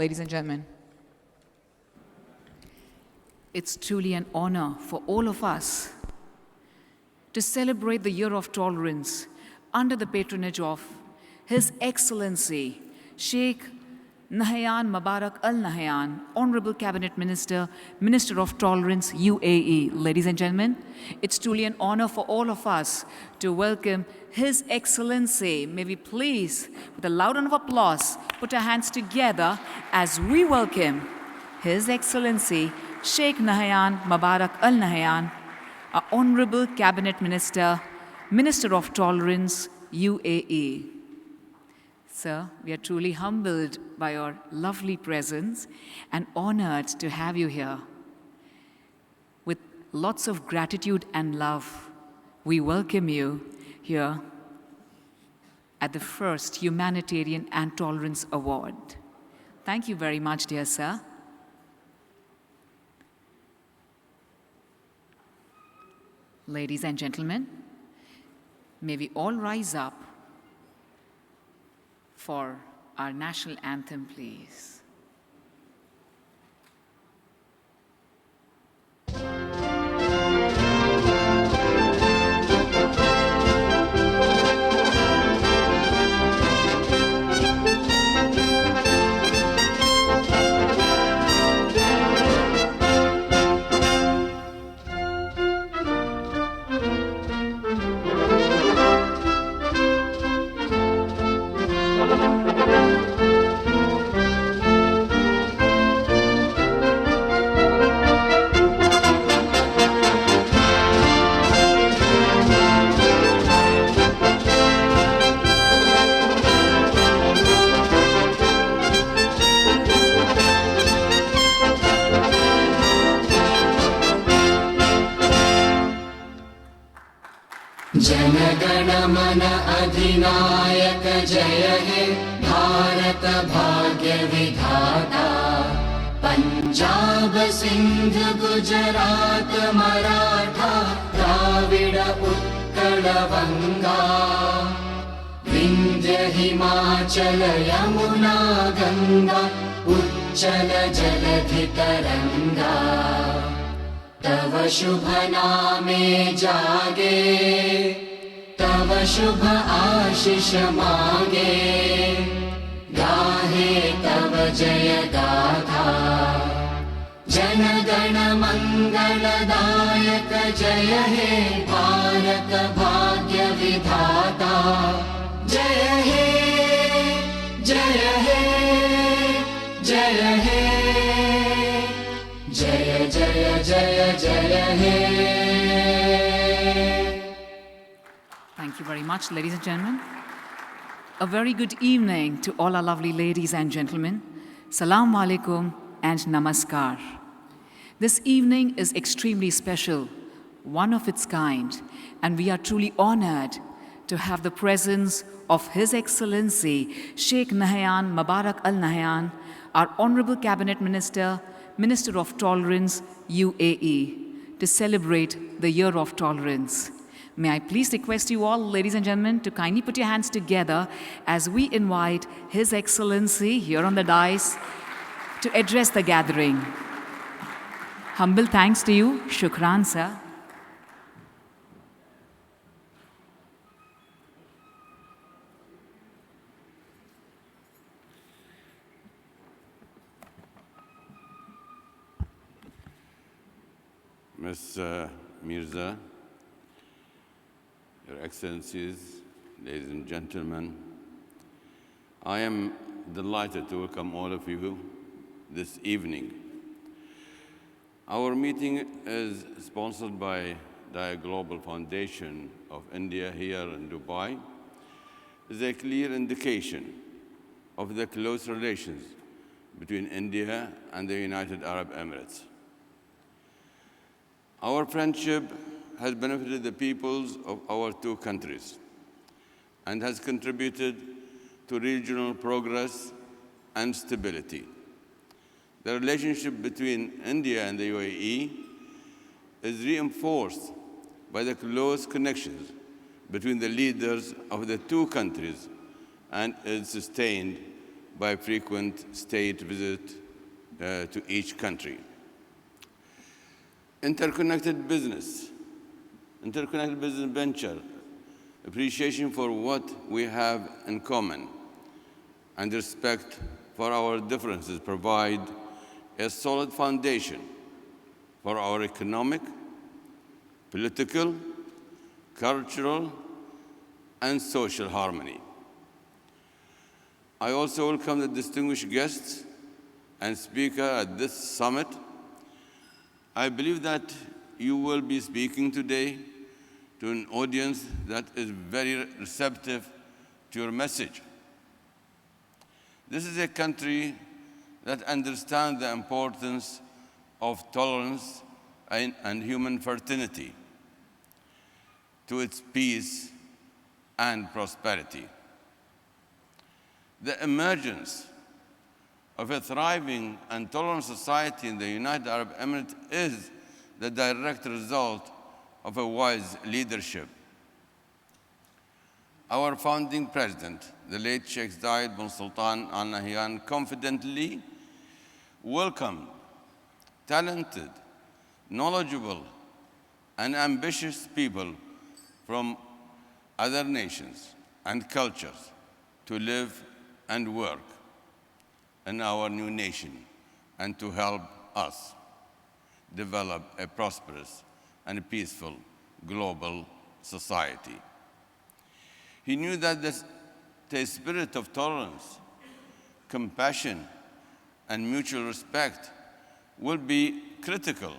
Ladies and gentlemen, it's truly an honor for all of us to celebrate the Year of Tolerance under the patronage of His Excellency Shaikh Nahyan Mabarak Al Nahyan, Honorable Cabinet Minister, Minister of Tolerance, UAE. Ladies and gentlemen, it's truly an honor for all of us to welcome His Excellency. May we please, with a loud round of applause, put our hands together as we welcome His Excellency Shaikh Nahyan Mabarak Al Nahyan, our Honorable Cabinet Minister, Minister of Tolerance, UAE. Sir, we are truly humbled by your lovely presence and honored to have you here. With lots of gratitude and love, we welcome you here at the first Humanitarian and Tolerance Award. Thank you very much, dear sir. Ladies and gentlemen, may we all rise up for our national anthem, please. जनगण मन अधिनायक जय हे भारत भाग्य विधाता पंजाब सिंध गुजरात मराठा द्राविड उत्कल गंगा विंध्य हिमाचल यमुना गंगा उच्चल जलधि तरंगा तव शुभ नामे जागे तव शुभ आशीष मांगे गाहे तव जय गाथा जन गण मंगलदायक जय हे भारत भाग्य विधाता जय हे जय हे जय हे जय जय जय जय हे. Thank you very much, ladies and gentlemen. A very good evening to all our lovely ladies and gentlemen. Salaam alaikum and namaskar. This evening is extremely special, one of its kind, and we are truly honored to have the presence of His Excellency Shaikh Nahyan Mabarak Al Nahyan, our Honorable Cabinet Minister, Minister of Tolerance, UAE, to celebrate the Year of Tolerance. May I please request you all, ladies and gentlemen, to kindly put your hands together as we invite His Excellency here on the dais to address the gathering. Humble thanks to you. Shukran, sir. Ms. Mirza, Your Excellencies, ladies and gentlemen, I am delighted to welcome all of you this evening. Our meeting is sponsored by the Global Foundation of India here in Dubai. It's a clear indication of the close relations between India and the United Arab Emirates. Our friendship has benefited the peoples of our two countries and has contributed to regional progress and stability. The relationship between India and the UAE is reinforced by the close connections between the leaders of the two countries and is sustained by frequent state visits to each country. Interconnected business venture, appreciation for what we have in common, and respect for our differences provide a solid foundation for our economic, political, cultural, and social harmony. I also welcome the distinguished guests and speaker at this summit. I believe that you will be speaking today to an audience that is very receptive to your message. This is a country that understands the importance of tolerance and human fraternity to its peace and prosperity. The emergence of a thriving and tolerant society in the United Arab Emirates is the direct result of a wise leadership. Our founding president, the late Sheikh Zayed bin Sultan Al Nahyan, confidently welcomed talented, knowledgeable, and ambitious people from other nations and cultures to live and work in our new nation and to help us develop a prosperous and a peaceful global society. He knew that the spirit of tolerance, compassion, and mutual respect will be critical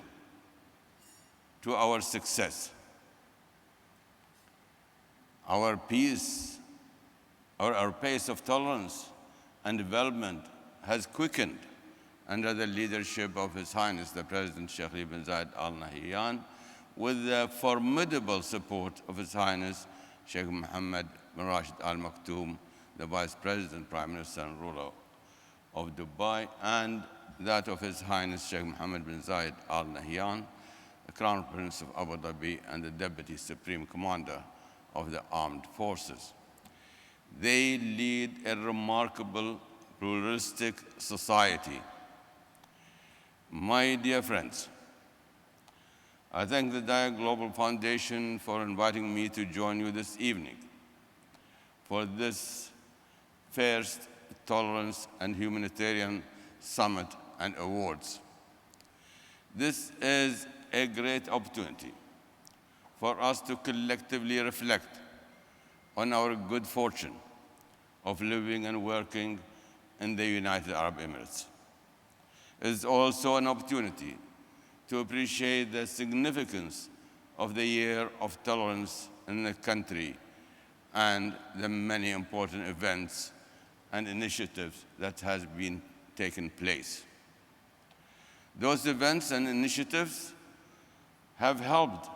to our success. Our pace of tolerance and development has quickened under the leadership of His Highness the President Sheikh bin Zayed Al Nahyan, with the formidable support of His Highness Sheikh Mohammed bin Rashid Al Maktoum, the Vice President, Prime Minister, and ruler of Dubai, and that of His Highness Sheikh Mohammed bin Zayed Al Nahyan, the Crown Prince of Abu Dhabi and the Deputy Supreme Commander of the Armed Forces. They lead a remarkable pluralistic society. My dear friends, I thank the Dia Global Foundation for inviting me to join you this evening for this first Tolerance and Humanitarian Summit and Awards. This is a great opportunity for us to collectively reflect on our good fortune of living and working in the United Arab Emirates. It is also an opportunity to appreciate the significance of the Year of Tolerance in the country and the many important events and initiatives that has been taken place. Those events and initiatives have helped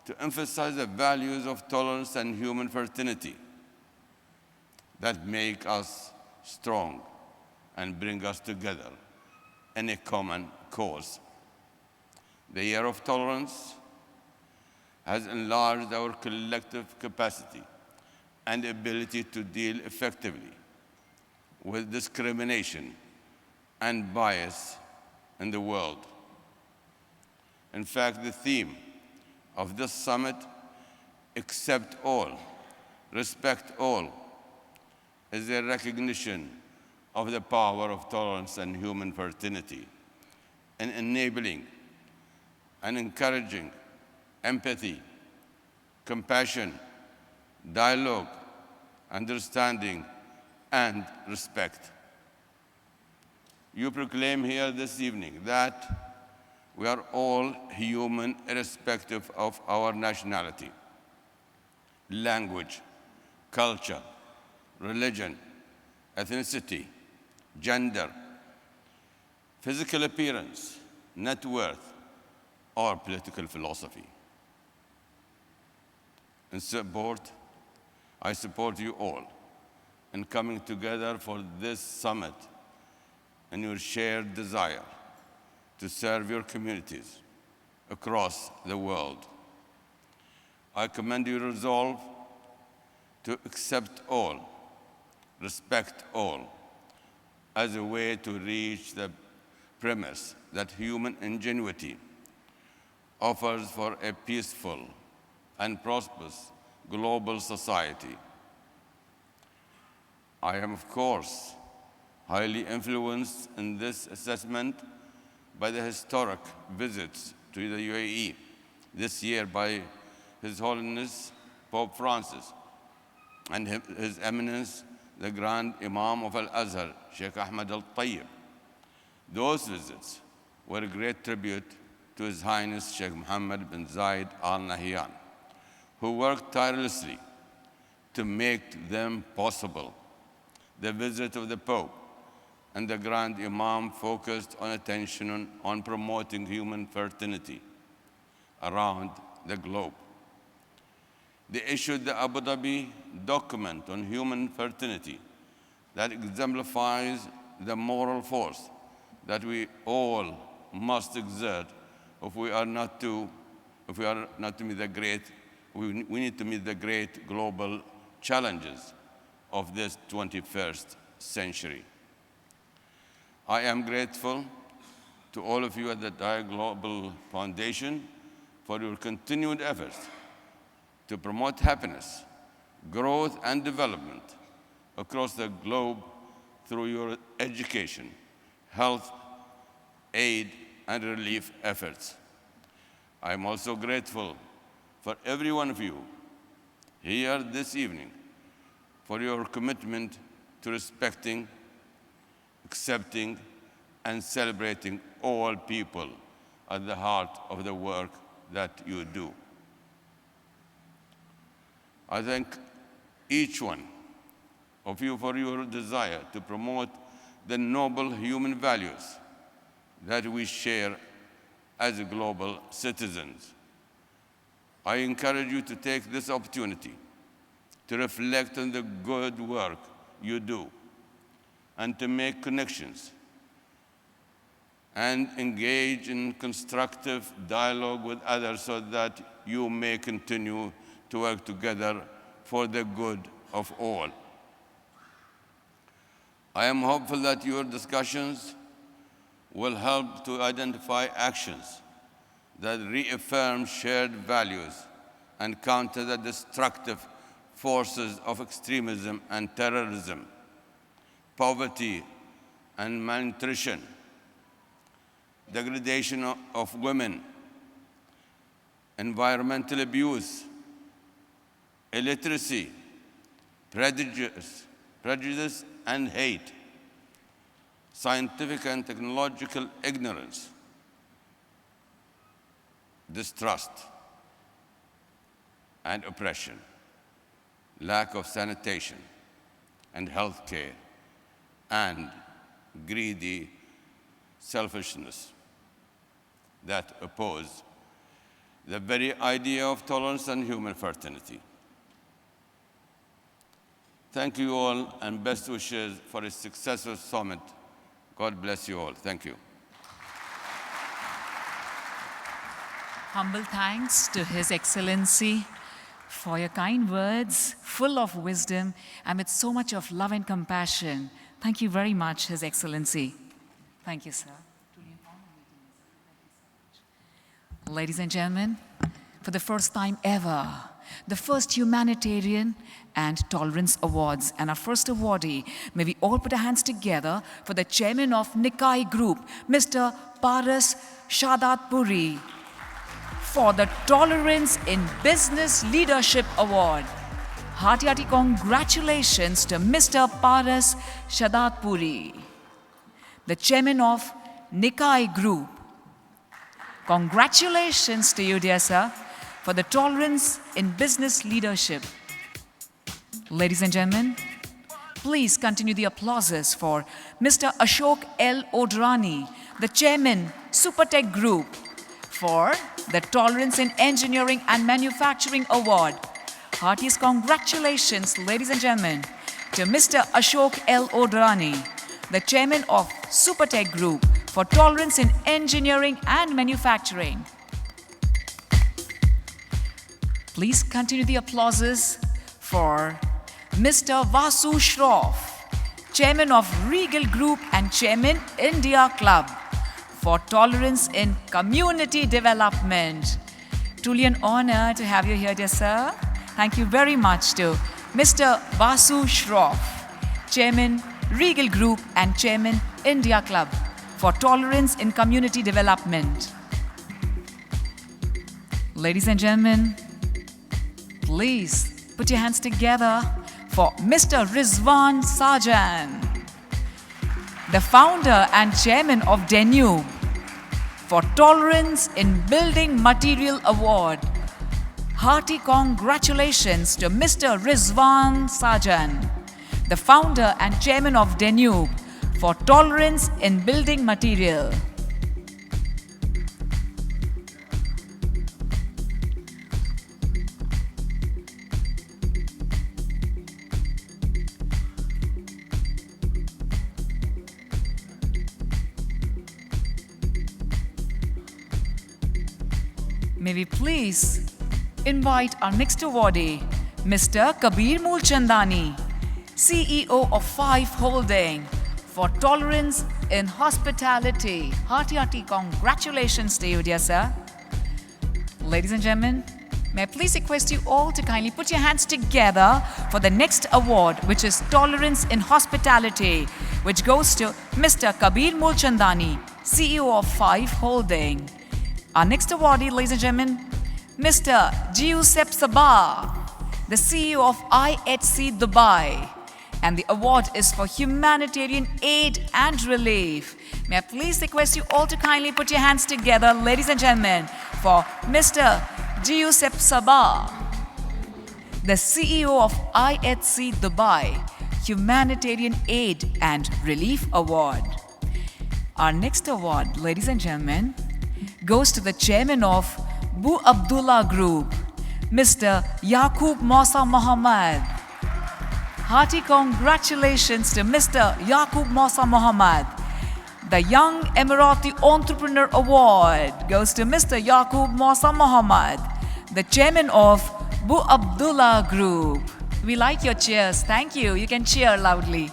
to emphasize the values of tolerance and human fraternity that make us strong and bring us together in a common cause. The Year of Tolerance has enlarged our collective capacity and ability to deal effectively with discrimination and bias in the world. In fact, the theme of this summit, accept all, respect all, is a recognition of the power of tolerance and human fraternity in enabling and encouraging empathy, compassion, dialogue, understanding, and respect. You proclaim here this evening that we are all human irrespective of our nationality, language, culture, religion, ethnicity, gender, physical appearance, net worth, or political philosophy. I support you all in coming together for this summit and your shared desire to serve your communities across the world. I commend your resolve to accept all, respect all, as a way to reach the premise that human ingenuity offers for a peaceful and prosperous global society. I am, of course, highly influenced in this assessment by the historic visits to the UAE this year by His Holiness Pope Francis and His Eminence, the Grand Imam of Al-Azhar, Shaikh Ahmad Al-Tayyib. Those visits were a great tribute to His Highness Sheikh Mohammed bin Zayed Al Nahyan, who worked tirelessly to make them possible. The visit of the Pope and the Grand Imam focused on attention on promoting human fraternity around the globe. They issued the Abu Dhabi document on human fraternity that exemplifies the moral force that we all must exert if we are not to meet the great, we need to meet the great global challenges of this 21st century. I am grateful to all of you at the Dai Global Foundation for your continued efforts to promote happiness, growth, and development across the globe through your education, health, aid, and relief efforts. I am also grateful for every one of you here this evening for your commitment to respecting, accepting, and celebrating all people at the heart of the work that you do. I thank each one of you for your desire to promote the noble human values that we share as global citizens. I encourage you to take this opportunity to reflect on the good work you do and to make connections and engage in constructive dialogue with others so that you may continue to work together for the good of all. I am hopeful that your discussions will help to identify actions that reaffirm shared values and counter the destructive forces of extremism and terrorism, poverty and malnutrition, degradation of women, environmental abuse, illiteracy, prejudice and hate, scientific and technological ignorance, distrust and oppression, lack of sanitation and health care, and greedy selfishness that oppose the very idea of tolerance and human fraternity. Thank you all, and best wishes for a successful summit. God bless you all. Thank you. Humble thanks to His Excellency for your kind words, full of wisdom and with so much of love and compassion. Thank you very much, His Excellency. Thank you, sir. Ladies and gentlemen, for the first time ever, the first Humanitarian and Tolerance Awards. And our first awardee, may we all put our hands together for the chairman of Nikai Group, Mr. Paras Shadatpuri, for the Tolerance in Business Leadership Award. Hearty congratulations to Mr. Paras Shadatpuri, the chairman of Nikai Group. Congratulations to you, dear sir, for the Tolerance in Business Leadership. Ladies and gentlemen, please continue the applauses for Mr. Ashok L. Odrani, the chairman, Supertech Group, for the Tolerance in Engineering and Manufacturing Award. Heartiest congratulations, ladies and gentlemen, to Mr. Ashok L. Odrani, the chairman of Supertech Group, for Tolerance in Engineering and Manufacturing. Please continue the applauses for Mr. Vasu Shroff, Chairman of Regal Group and Chairman India Club for Tolerance in Community Development. Truly an honor to have you here, dear sir. Thank you very much to Mr. Vasu Shroff, Chairman Regal Group and Chairman India Club for Tolerance in Community Development. Ladies and gentlemen, please put your hands together for Mr. Rizwan Sajan, the founder and chairman of Danube for Tolerance in Building Material Award. Hearty congratulations to Mr. Rizwan Sajan, the founder and chairman of Danube for Tolerance in Building Material. May we please invite our next awardee, Mr. Kabir Moolchandani, CEO of Five Holding for Tolerance in Hospitality. Hearty congratulations to you, dear sir. Ladies and gentlemen, may I please request you all to kindly put your hands together for the next award, which is Tolerance in Hospitality, which goes to Mr. Kabir Moolchandani, CEO of Five Holding. Our next awardee, ladies and gentlemen, Mr. Giuseppe Sabah, the CEO of IHC Dubai. And the award is for humanitarian aid and relief. May I please request you all to kindly put your hands together, ladies and gentlemen, for Mr. Giuseppe Sabah, the CEO of IHC Dubai, Humanitarian Aid and Relief Award. Our next award, ladies and gentlemen, goes to the chairman of Bu Abdullah Group, Mr. Yaqub Mosa Mohammad. Hearty congratulations to Mr. Yaqub Mosa Mohammad. The Young Emirati Entrepreneur Award goes to Mr. Yaqub Mosa Mohammad, the chairman of Bu Abdullah Group. We like your cheers. Thank you. You can cheer loudly.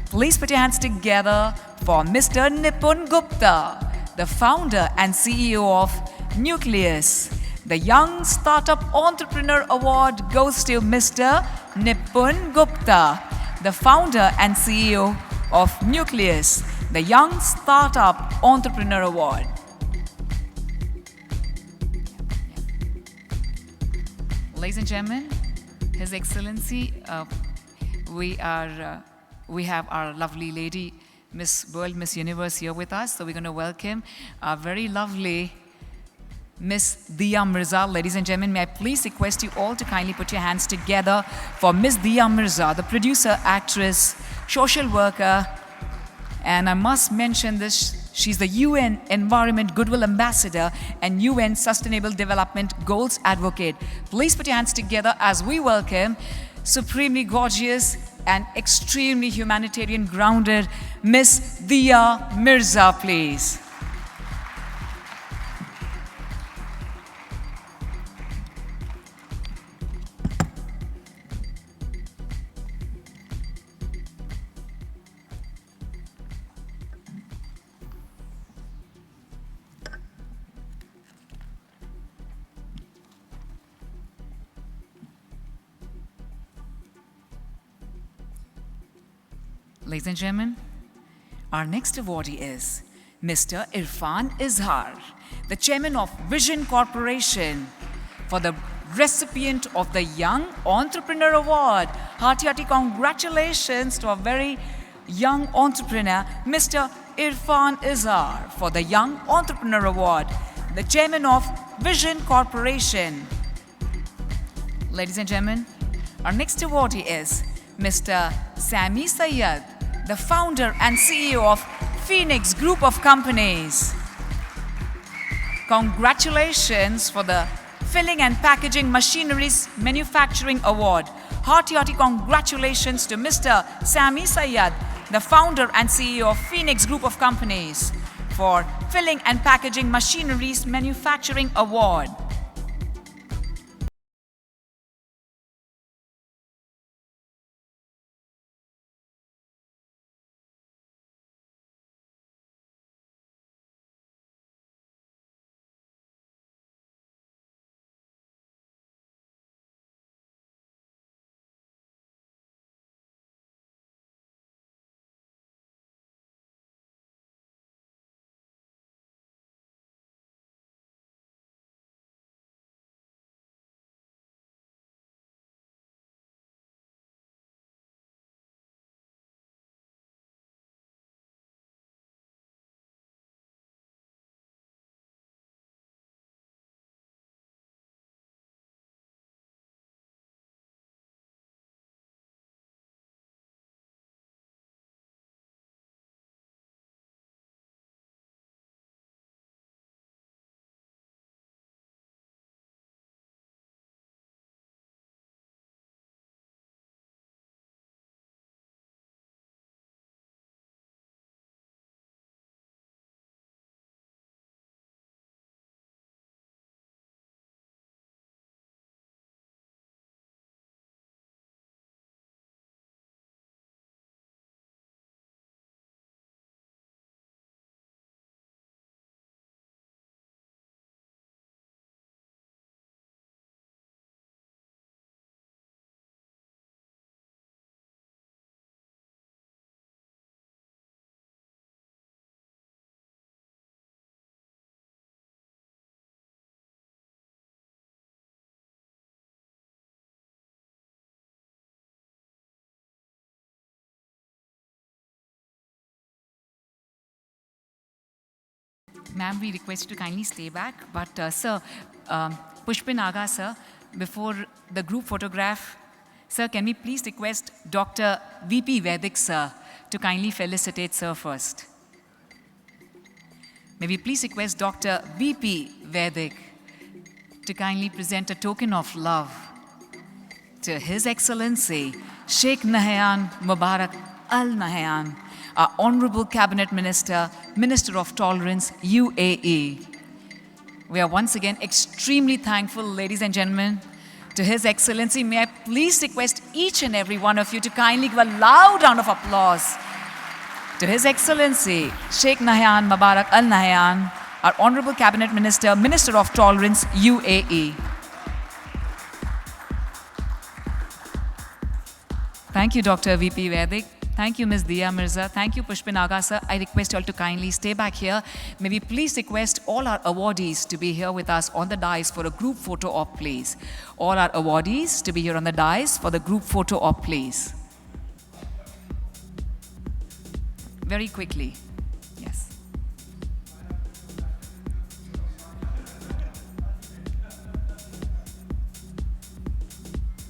Please put your hands together for Mr. Nipun Gupta, the founder and CEO of Nucleus. The Young Startup Entrepreneur Award goes to Mr. Nipun Gupta, the founder and CEO of Nucleus, the Young Startup Entrepreneur Award. Ladies and gentlemen, His Excellency, we have our lovely lady, Miss World, Miss Universe here with us. So we're going to welcome our very lovely Miss Diya Mirza. Ladies and gentlemen, may I please request you all to kindly put your hands together for Miss Diya Mirza, the producer, actress, social worker, and I must mention this, she's the UN Environment Goodwill Ambassador and UN Sustainable Development Goals Advocate. Please put your hands together as we welcome supremely gorgeous and extremely humanitarian grounded Miss Diya Mirza, please. Ladies and gentlemen, our next awardee is Mr. Irfan Izhar, the chairman of Vision Corporation, for the recipient of the Young Entrepreneur Award. Hearty congratulations to a very young entrepreneur, Mr. Irfan Izhar, for the Young Entrepreneur Award, the chairman of Vision Corporation. Ladies and gentlemen, our next awardee is Mr. Sami Sayyad, the founder and CEO of Phoenix Group of Companies. Congratulations for the Filling and Packaging Machineries Manufacturing Award. Hearty congratulations to Mr. Sami Sayyad, the founder and CEO of Phoenix Group of Companies, for Filling and Packaging Machineries Manufacturing Award. Ma'am, we request you to kindly stay back. But sir, Pushpin Aga, sir, before the group photograph, sir, can we please request Dr. VP Vedic, sir, to kindly felicitate sir first? May we please request Dr. VP Vedic to kindly present a token of love to His Excellency Sheikh Nahyan Mabarak Al Nahyan, our Honorable Cabinet Minister, Minister of Tolerance, UAE. We are once again extremely thankful, ladies and gentlemen, to His Excellency. May I please request each and every one of you to kindly give a loud round of applause to His Excellency Sheikh Nahyan Mabarak Al Nahyan, our Honorable Cabinet Minister, Minister of Tolerance, UAE. Thank you, Dr. VP Vedic. Thank you, Ms. Dia Mirza. Thank you, Pushpin Aga, sir. I request you all to kindly stay back here. May we please request all our awardees to be here with us on the dais for a group photo op, please. All our awardees to be here on the dais for the group photo op, please. Very quickly. Yes.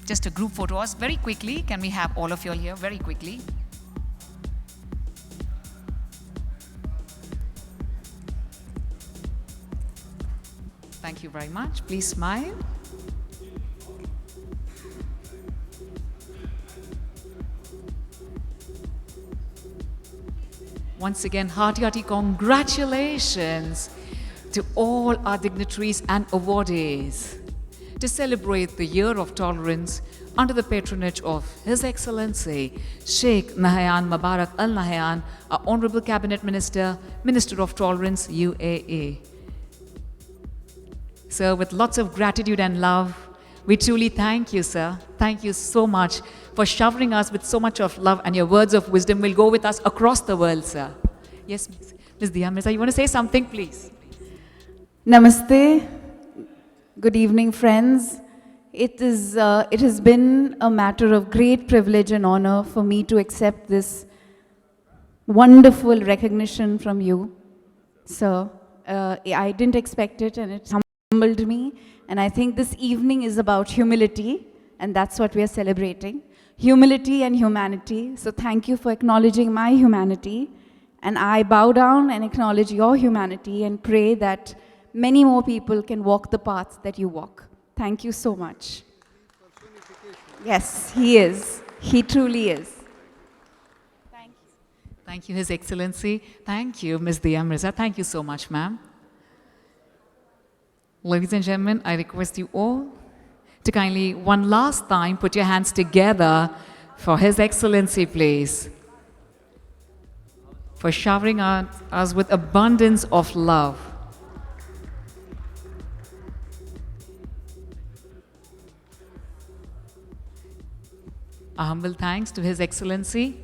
Just a group photo op. Very quickly. Can we have all of you all here? Very quickly. Thank you very much. Please smile. Once again, hearty congratulations to all our dignitaries and awardees to celebrate the Year of Tolerance under the patronage of His Excellency Sheikh Nahyan Mabarak Al Nahyan, our Honorable Cabinet Minister, Minister of Tolerance, UAE. Sir, with lots of gratitude and love, we truly thank you, sir. Thank you so much for showering us with so much of love, and your words of wisdom will go with us across the world, sir. Yes, Ms. Dia Mirza, you want to say something, please? Namaste. Good evening, friends. It has been a matter of great privilege and honor for me to accept this wonderful recognition from you, sir. I didn't expect it, and it humbled me. And I think this evening is about humility, and that's what we are celebrating. Humility and humanity. So thank you for acknowledging my humanity. And I bow down and acknowledge your humanity and pray that many more people can walk the path that you walk. Thank you so much. Yes, he is. He truly is. Thank you. Thank you, His Excellency. Thank you, Ms. Dia Mirza. Thank you so much, ma'am. Ladies and gentlemen, I request you all to kindly one last time put your hands together for His Excellency, please, for showering us with abundance of love. A humble thanks to His Excellency.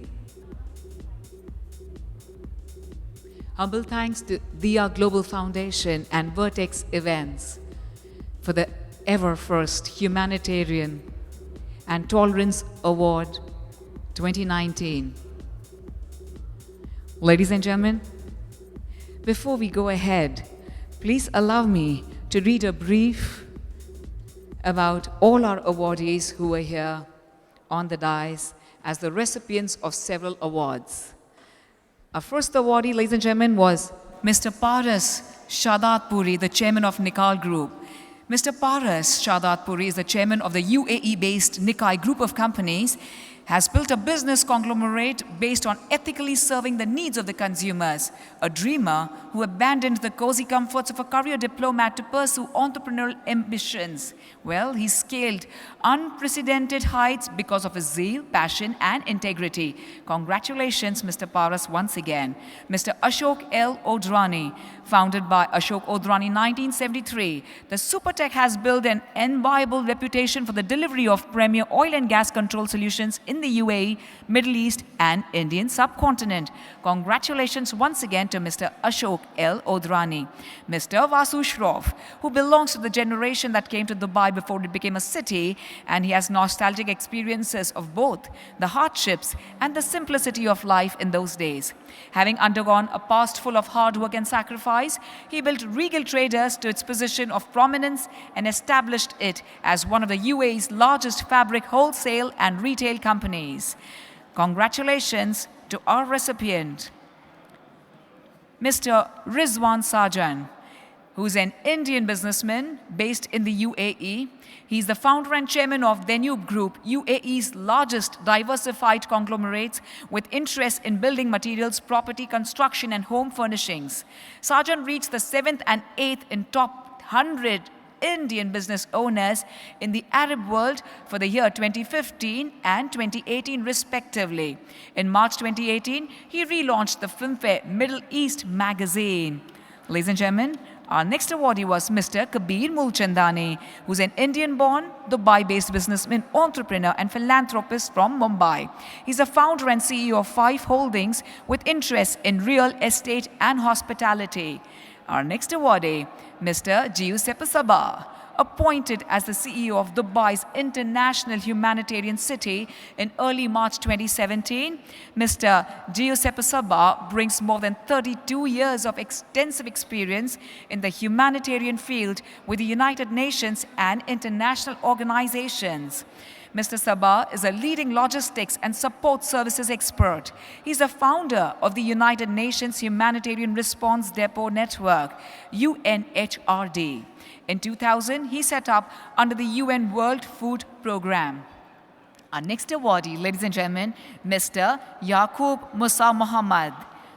Humble thanks to Dia Global Foundation and Vertex Events for the ever first Humanitarian and Tolerance Award 2019. Ladies and gentlemen, before we go ahead, please allow me to read a brief about all our awardees who are here on the dais as the recipients of several awards. Our first awardee, ladies and gentlemen, was Mr. Paras Shadat Puri, the chairman of Nikal Group. Mr. Paras Shadat Puri is the chairman of the UAE-based Nikai Group of companies, has built a business conglomerate based on ethically serving the needs of the consumers, a dreamer who abandoned the cozy comforts of a career diplomat to pursue entrepreneurial ambitions. Well, he scaled unprecedented heights because of his zeal, passion, and integrity. Congratulations, Mr. Paras, once again. Mr. Ashok L. Odrani, founded by Ashok Odrani in 1973, the Supertech has built an enviable reputation for the delivery of premier oil and gas control solutions in in the UAE, Middle East, and Indian subcontinent. Congratulations once again to Mr. Ashok L. Odrani. Mr. Vasu Shroff, who belongs to the generation that came to Dubai before it became a city, and he has nostalgic experiences of both the hardships and the simplicity of life in those days. Having undergone a past full of hard work and sacrifice, he built Regal Traders to its position of prominence and established it as one of the UAE's largest fabric wholesale and retail companies. Congratulations to our recipient, Mr. Rizwan Sajan, who's an Indian businessman based in the UAE. He's the founder and chairman of Danube Group, UAE's largest diversified conglomerate with interest in building materials, property, construction, and home furnishings. Sajan reached the 7th and 8th in top 100 Indian business owners in the Arab world for the year 2015 and 2018 respectively. In March 2018, he relaunched the Filmfare Middle East magazine. Ladies and gentlemen, our next awardee was Mr. Kabir Mulchandani, who's an Indian-born, Dubai-based businessman, entrepreneur, and philanthropist from Mumbai. He's the founder and CEO of 5 holdings with interests in real estate and hospitality. Our next awardee, Mr. Giuseppe Sabah, appointed as the CEO of Dubai's International Humanitarian City in early March 2017. Mr. Giuseppe Sabah brings more than 32 years of extensive experience in the humanitarian field with the United Nations and international organizations. Mr. Sabah is a leading logistics and support services expert. He's the founder of the United Nations Humanitarian Response Depot Network, UNHRD. In 2000, he set up under the UN World Food Programme. Our next awardee, ladies and gentlemen, Mr. Yaqub Musa Muhammad,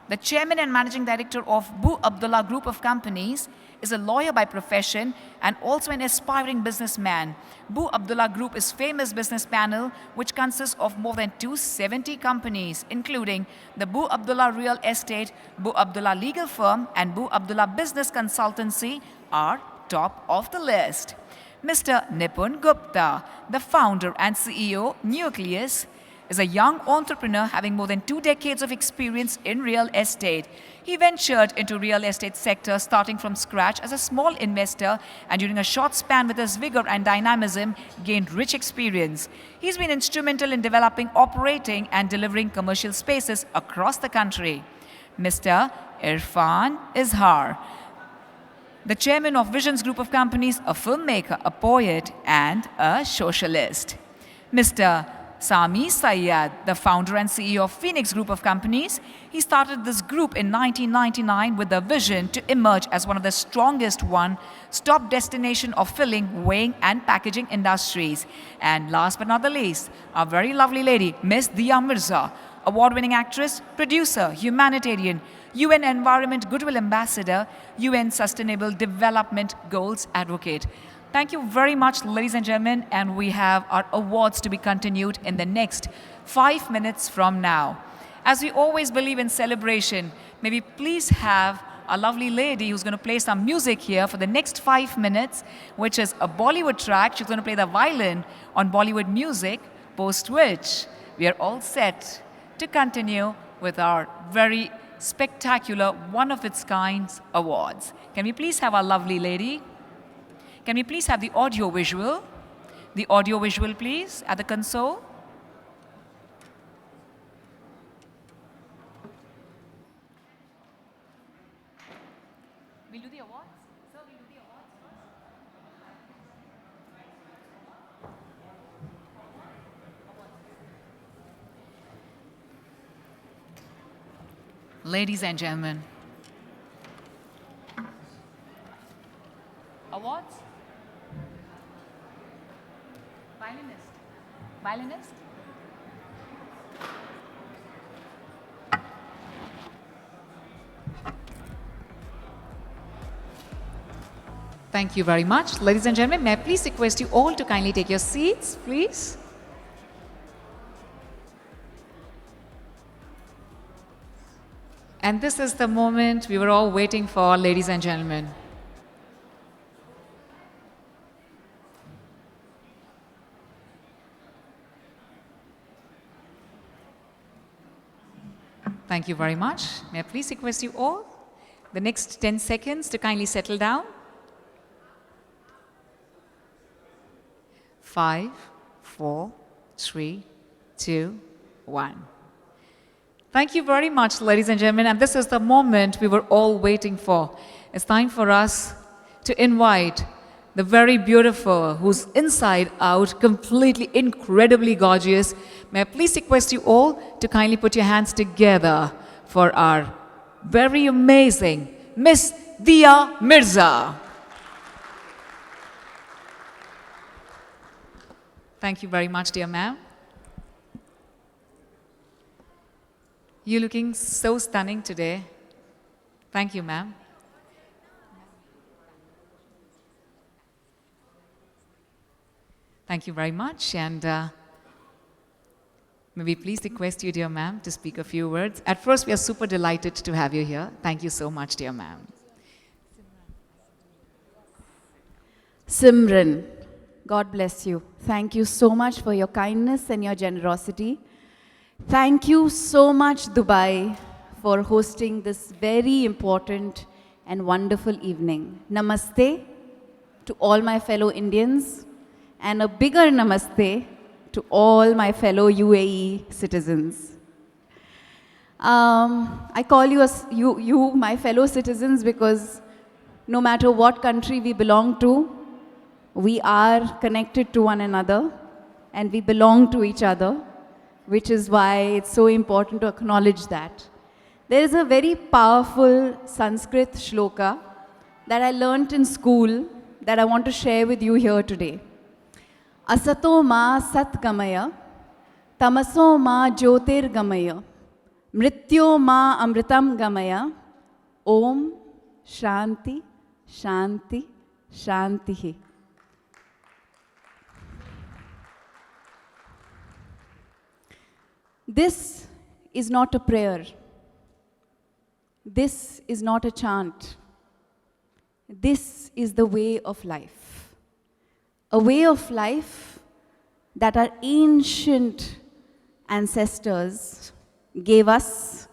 the chairman and managing director of Bu Abdullah Group of Companies, is a lawyer by profession and also an aspiring businessman. Bu Abdullah Group is famous business panel which consists of more than 270 companies, including the Bu Abdullah Real Estate, Bu Abdullah Legal Firm, and Bu Abdullah Business Consultancy are top of the list. Mr. Nipun Gupta, the founder and CEO, Nucleus, is a young entrepreneur having more than 2 decades of experience in real estate. He ventured into real estate sector starting from scratch as a small investor, and during a short span with his vigor and dynamism gained rich experience. He's been instrumental in developing, operating and delivering commercial spaces across the country. Mr. Irfan Izhar, the chairman of Visions Group of Companies, a filmmaker, a poet and a socialist. Mr. Sami Sayyad, the founder and CEO of Phoenix Group of Companies. He started this group in 1999 with the vision to emerge as one of the strongest one-stop destination of filling, weighing and packaging industries. And last but not the least, our very lovely lady, Miss Dia Mirza, award-winning actress, producer, humanitarian, UN Environment Goodwill Ambassador, UN Sustainable Development Goals Advocate. Thank you very much, ladies and gentlemen, and we have our awards to be continued in the next 5 minutes from now. As we always believe in celebration, may we please have a lovely lady who's going to play some music here for the next 5 minutes, which is a Bollywood track. She's going to play the violin on Bollywood music, post which we are all set to continue with our very spectacular, one-of-its-kind awards. Can we please have our lovely lady? Can we please have the audio visual? The audio visual, please, at the console. We'll do the awards. Sir, we'll do the awards first. Ladies and gentlemen, awards? Violinist. Violinist? Thank you very much. Ladies and gentlemen, may I please request you all to kindly take your seats, please? And this is the moment we were all waiting for, ladies and gentlemen. Thank you very much. May I please request you all, the next 10 seconds to kindly settle down. 5, 4, 3, 2, 1. Thank you very much, ladies and gentlemen. And this is the moment we were all waiting for. It's time for us to invite the very beautiful, who's inside out, completely, incredibly gorgeous. May I please request you all to kindly put your hands together for our very amazing Miss Dia Mirza. Thank you very much, dear ma'am. You're looking so stunning today. Thank you, ma'am. Thank you very much. And may we please request you, dear ma'am, to speak a few words. At first, we are super delighted to have you here. Thank you so much, dear ma'am. Simran, God bless you. Thank you so much for your kindness and your generosity. Thank you so much, Dubai, for hosting this very important and wonderful evening. Namaste to all my fellow Indians, and a bigger namaste to all my fellow UAE citizens. I call you my fellow citizens because no matter what country we belong to, we are connected to one another and we belong to each other, which is why it's so important to acknowledge that. There is a very powerful Sanskrit shloka that I learnt in school that I want to share with you here today. Asato ma satgamaya, tamaso ma jyotirgamaya, mrityo ma amritam gamaya, om shanti shanti shantihi. This is not a prayer. This is not a chant. This is the way of life. A way of life that our ancient ancestors gave us,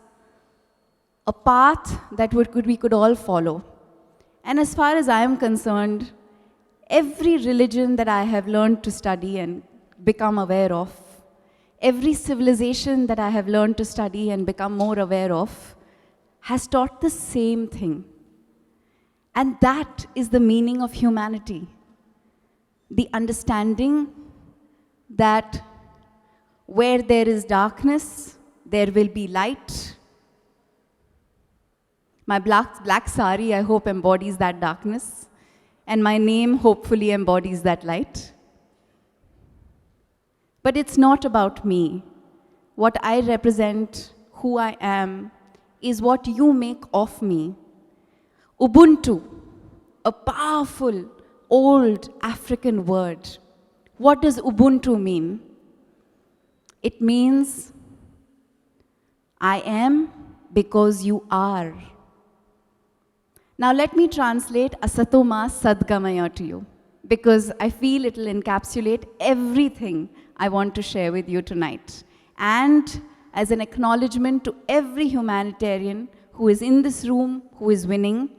a path that we could all follow. And as far as I am concerned, every religion that I have learned to study and become aware of, every civilization that I have learned to study and become more aware of, has taught the same thing. And that is the meaning of humanity. The understanding that where there is darkness, there will be light. My black sari, I hope, embodies that darkness. And my name hopefully embodies that light. But it's not about me. What I represent, who I am, is what you make of me. Ubuntu, a powerful, old African word. What does Ubuntu mean? It means, I am because you are. Now let me translate Asatoma Sadgamaya to you, because I feel it will encapsulate everything I want to share with you tonight. And as an acknowledgement to every humanitarian who is in this room, who is winning.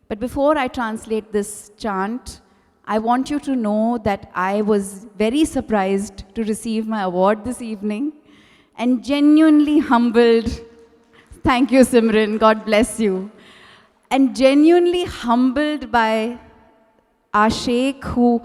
But before I translate this chant, I want you to know that I was very surprised to receive my award this evening and genuinely humbled. Thank you, Simran, God bless you. And genuinely humbled by our Shaikh, who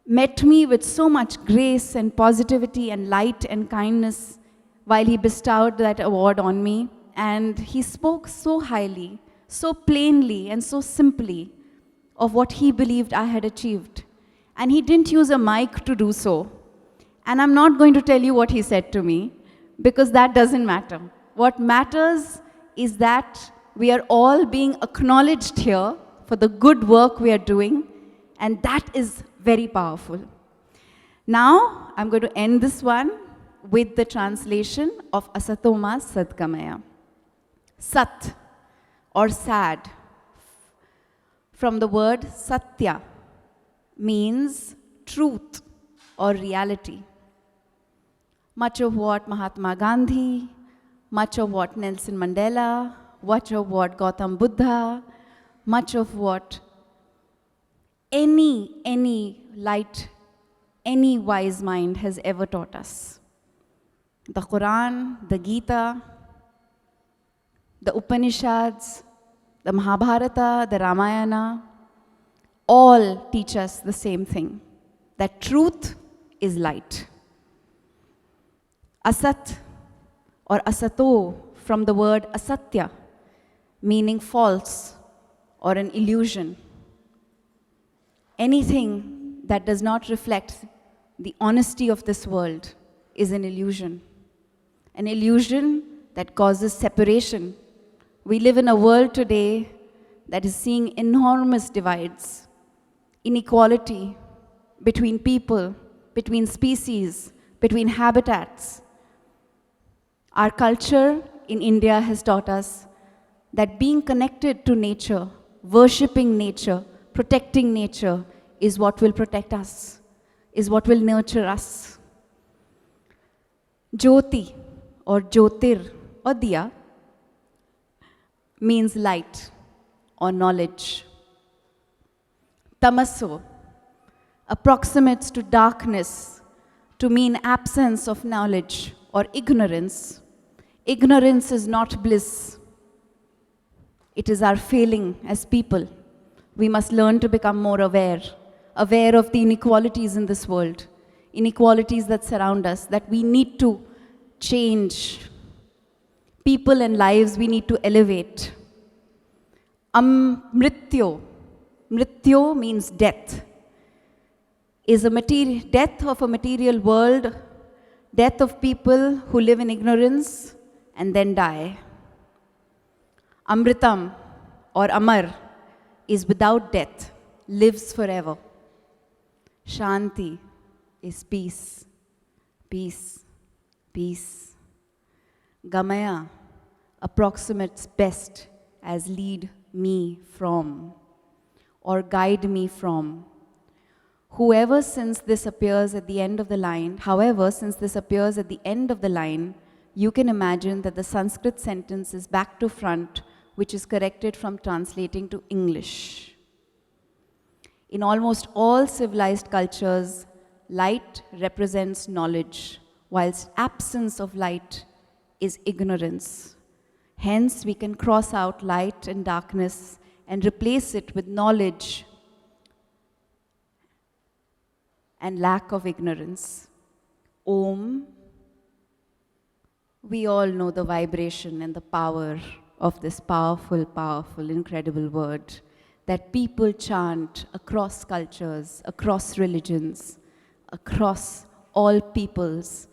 met me with so much grace and positivity and light and kindness while he bestowed that award on me. And he spoke so highly, so plainly and so simply of what he believed I had achieved. And he didn't use a mic to do so. And I'm not going to tell you what he said to me, because that doesn't matter. What matters is that we are all being acknowledged here for the good work we are doing, and that is very powerful. Now, I'm going to end this one with the translation of Asatoma Sadgamaya. Sat, or sad, from the word Satya, means truth or reality. Much of what Mahatma Gandhi, much of what Nelson Mandela, much of what Gautam Buddha, much of what any light, any wise mind has ever taught us. The Quran, the Gita, the Upanishads, the Mahabharata, the Ramayana, all teach us the same thing, that truth is light. Asat or asato from the word asatya, meaning false or an illusion. Anything that does not reflect the honesty of this world is an illusion that causes separation. We live in a world today that is seeing enormous divides, inequality between people, between species, between habitats. Our culture in India has taught us that being connected to nature, worshipping nature, protecting nature is what will protect us, is what will nurture us. Jyoti or Jyotir or Diya means light or knowledge. Tamaso approximates to darkness to mean absence of knowledge or ignorance. Ignorance is not bliss. It is our failing as people. We must learn to become more aware of the inequalities in this world, inequalities that surround us, that we need to change. People and lives we need to elevate. Mrityo. Mrityo means death. Is a death of a material world, death of people who live in ignorance and then die. Amritam or Amar is without death, lives forever. Shanti is peace, peace, peace. Gamaya approximates best as lead me from or guide me from. However, since this appears at the end of the line, you can imagine that the Sanskrit sentence is back to front, which is corrected from translating to English. In almost all civilized cultures, light represents knowledge, whilst absence of light is ignorance. Hence, we can cross out light and darkness and replace it with knowledge and lack of ignorance. Om. We all know the vibration and the power of this powerful, powerful, incredible word that people chant across cultures, across religions, across all peoples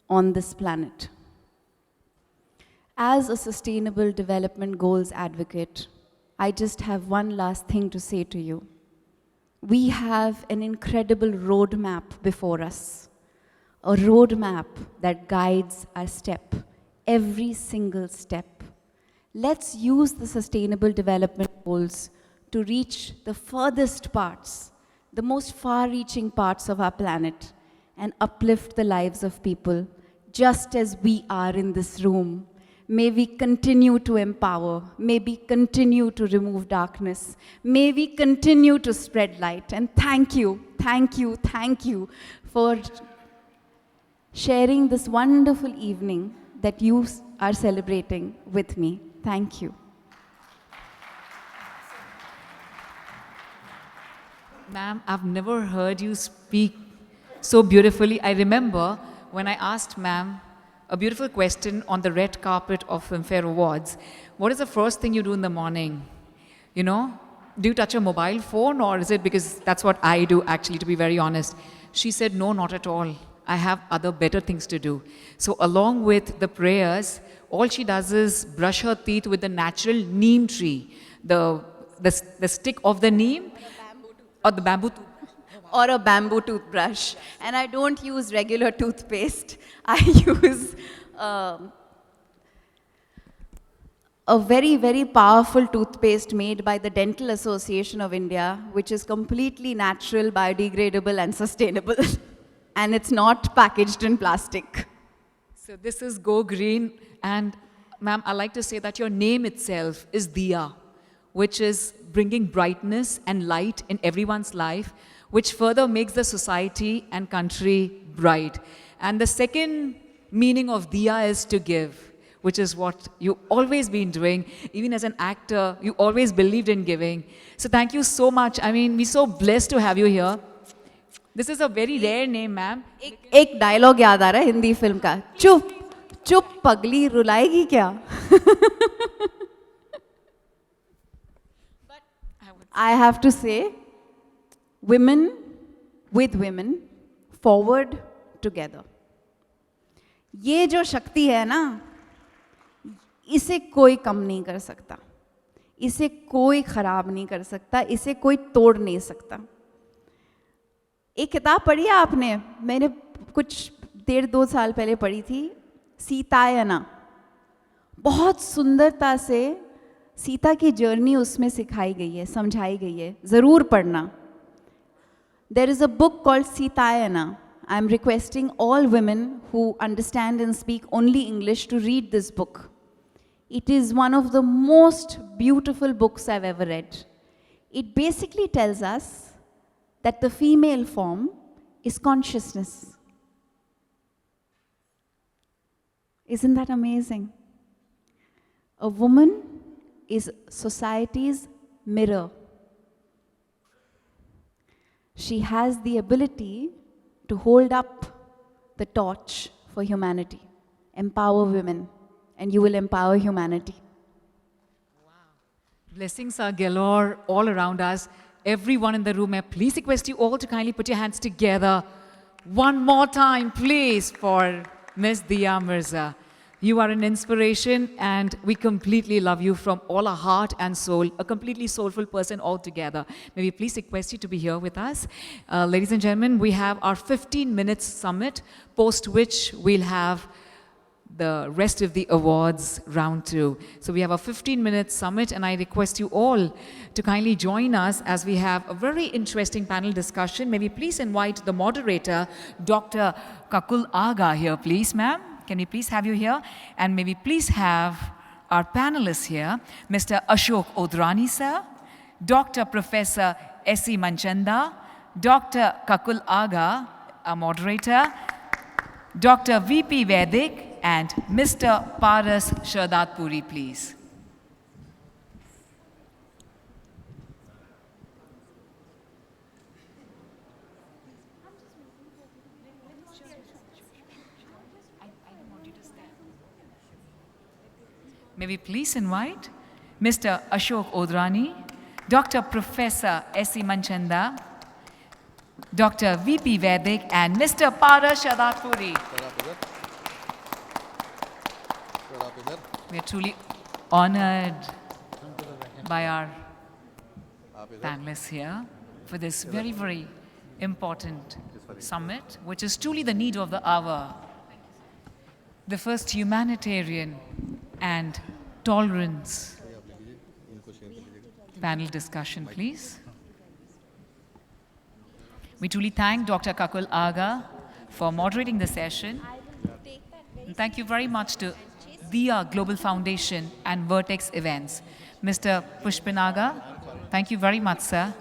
on this planet. As a Sustainable Development Goals advocate, I just have one last thing to say to you. We have an incredible roadmap before us, a roadmap that guides our step, every single step. Let's use the Sustainable Development Goals to reach the furthest parts, the most far-reaching parts of our planet, and uplift the lives of people, just as we are in this room. May we continue to empower. May we continue to remove darkness. May we continue to spread light. And thank you for sharing this wonderful evening that you are celebrating with me. Thank you. Ma'am, I've never heard you speak so beautifully. I remember when I asked ma'am a beautiful question on the red carpet of Filmfare Awards. What is the first thing you do in the morning? You know, do you touch a mobile phone, or is it because that's what I do actually, to be very honest? She said, no, not at all. I have other better things to do. So along with the prayers, all she does is brush her teeth with the natural neem tree, the stick of the neem, or the bamboo or a bamboo toothbrush. And I don't use regular toothpaste. I use a very, very powerful toothpaste made by the Dental Association of India, which is completely natural, biodegradable, and sustainable. And it's not packaged in plastic. So this is Go Green, and ma'am, I like to say that your name itself is Diya, which is bringing brightness and light in everyone's life, which further makes the society and country bright. And the second meaning of Diya is to give, which is what you've always been doing. Even as an actor, you always believed in giving. So thank you so much. I mean, we're so blessed to have you here. This is a very rare name, ma'am. एक dialogue याद आ रहा है Hindi film का, चुप चुप पगली रुलाएगी क्या? I have to say, women with women, forward together. ये जो शक्ति है ना, इसे कोई कम नहीं कर सकता, इसे कोई खराब नहीं कर सकता, इसे कोई तोड़ नहीं सकता. एक किताब पढ़ी है आपने, मैंने कुछ 1.5-2 साल पहले पढ़ी थी, सीतायना. बहुत सुंदरता से सीता की जर्नी उसमें सिखाई गई है, समझाई गई है, ज़रूर पढ़ना. There is a book called Sitayana. I am requesting all women who understand and speak only English to read this book. It is one of the most beautiful books I've ever read. It basically tells us that the female form is consciousness. Isn't that amazing? A woman is society's mirror. She has the ability to hold up the torch for humanity. Empower women, and you will empower humanity. Blessings are galore all around us. Everyone in the room, I please request you all to kindly put your hands together. One more time, please, for Ms. Diya Mirza. You are an inspiration, and we completely love you from all our heart and soul, a completely soulful person altogether. May we please request you to be here with us. Ladies and gentlemen, we have our 15 minutes summit, post which we'll have the rest of the awards round 2. So we have a 15-minute summit, and I request you all to kindly join us as we have a very interesting panel discussion. May we please invite the moderator, Dr. Kakul Aga, here, please, ma'am. Can we please have you here? And may we please have our panelists here, Mr. Ashok Odrani, sir, Dr. Professor S.E. Manchanda, Dr. Kakul Aga, our moderator, Dr. V.P. Vedic, and Mr. Paras Shardatpuri, please. May we please invite Mr. Ashok Odrani, Dr. Professor S.E. Manchanda, Dr. V.P. Vedic, and Mr. Paras Shardatpuri. We are truly honored by our panelists here for this very, very important summit, which is truly the need of the hour. The first humanitarian and tolerance panel discussion, please. We truly thank Dr. Kakul Aga for moderating the session. And thank you very much to Diya Global Foundation and Vertex Events. Mr. Pushpinaga, thank you very much, sir,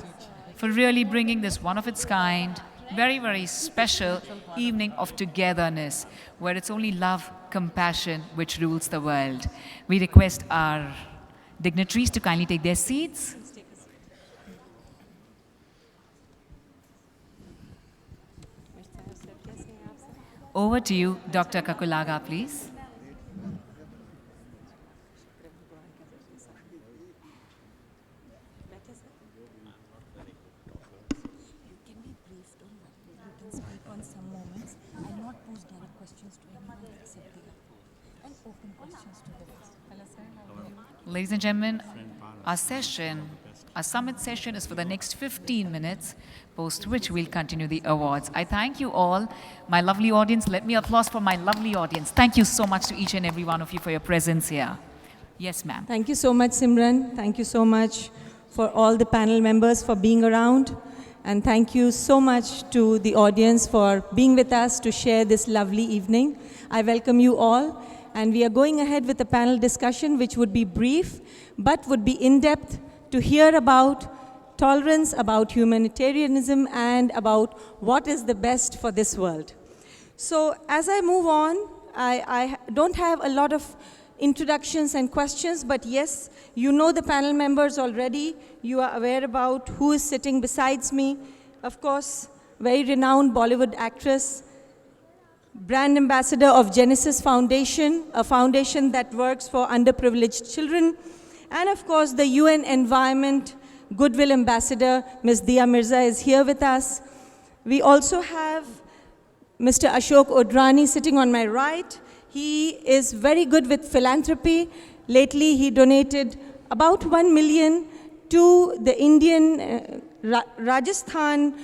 for really bringing this one of its kind, very, very special evening of togetherness, where it's only love, compassion which rules the world. We request our dignitaries to kindly take their seats. Over to you, Dr. Kakulaga, please. Ladies and gentlemen, our summit session is for the next 15 minutes, post which we'll continue the awards. I thank you all, my lovely audience. Let me applause for my lovely audience. Thank you so much to each and every one of you for your presence here. Yes, ma'am. Thank you so much, Simran. Thank you so much for all the panel members for being around. And thank you so much to the audience for being with us to share this lovely evening. I welcome you all. And we are going ahead with a panel discussion which would be brief, but would be in-depth to hear about tolerance, about humanitarianism, and about what is the best for this world. So as I move on, I don't have a lot of introductions and questions, but yes, you know the panel members already. You are aware about who is sitting besides me. Of course, very renowned Bollywood actress, brand ambassador of Genesis Foundation, a foundation that works for underprivileged children, and of course the UN Environment Goodwill Ambassador, Ms. Dia Mirza is here with us. We also have Mr. Ashok Odrani sitting on my right. He is very good with philanthropy. Lately, he donated about 1 million to the Indian Rajasthan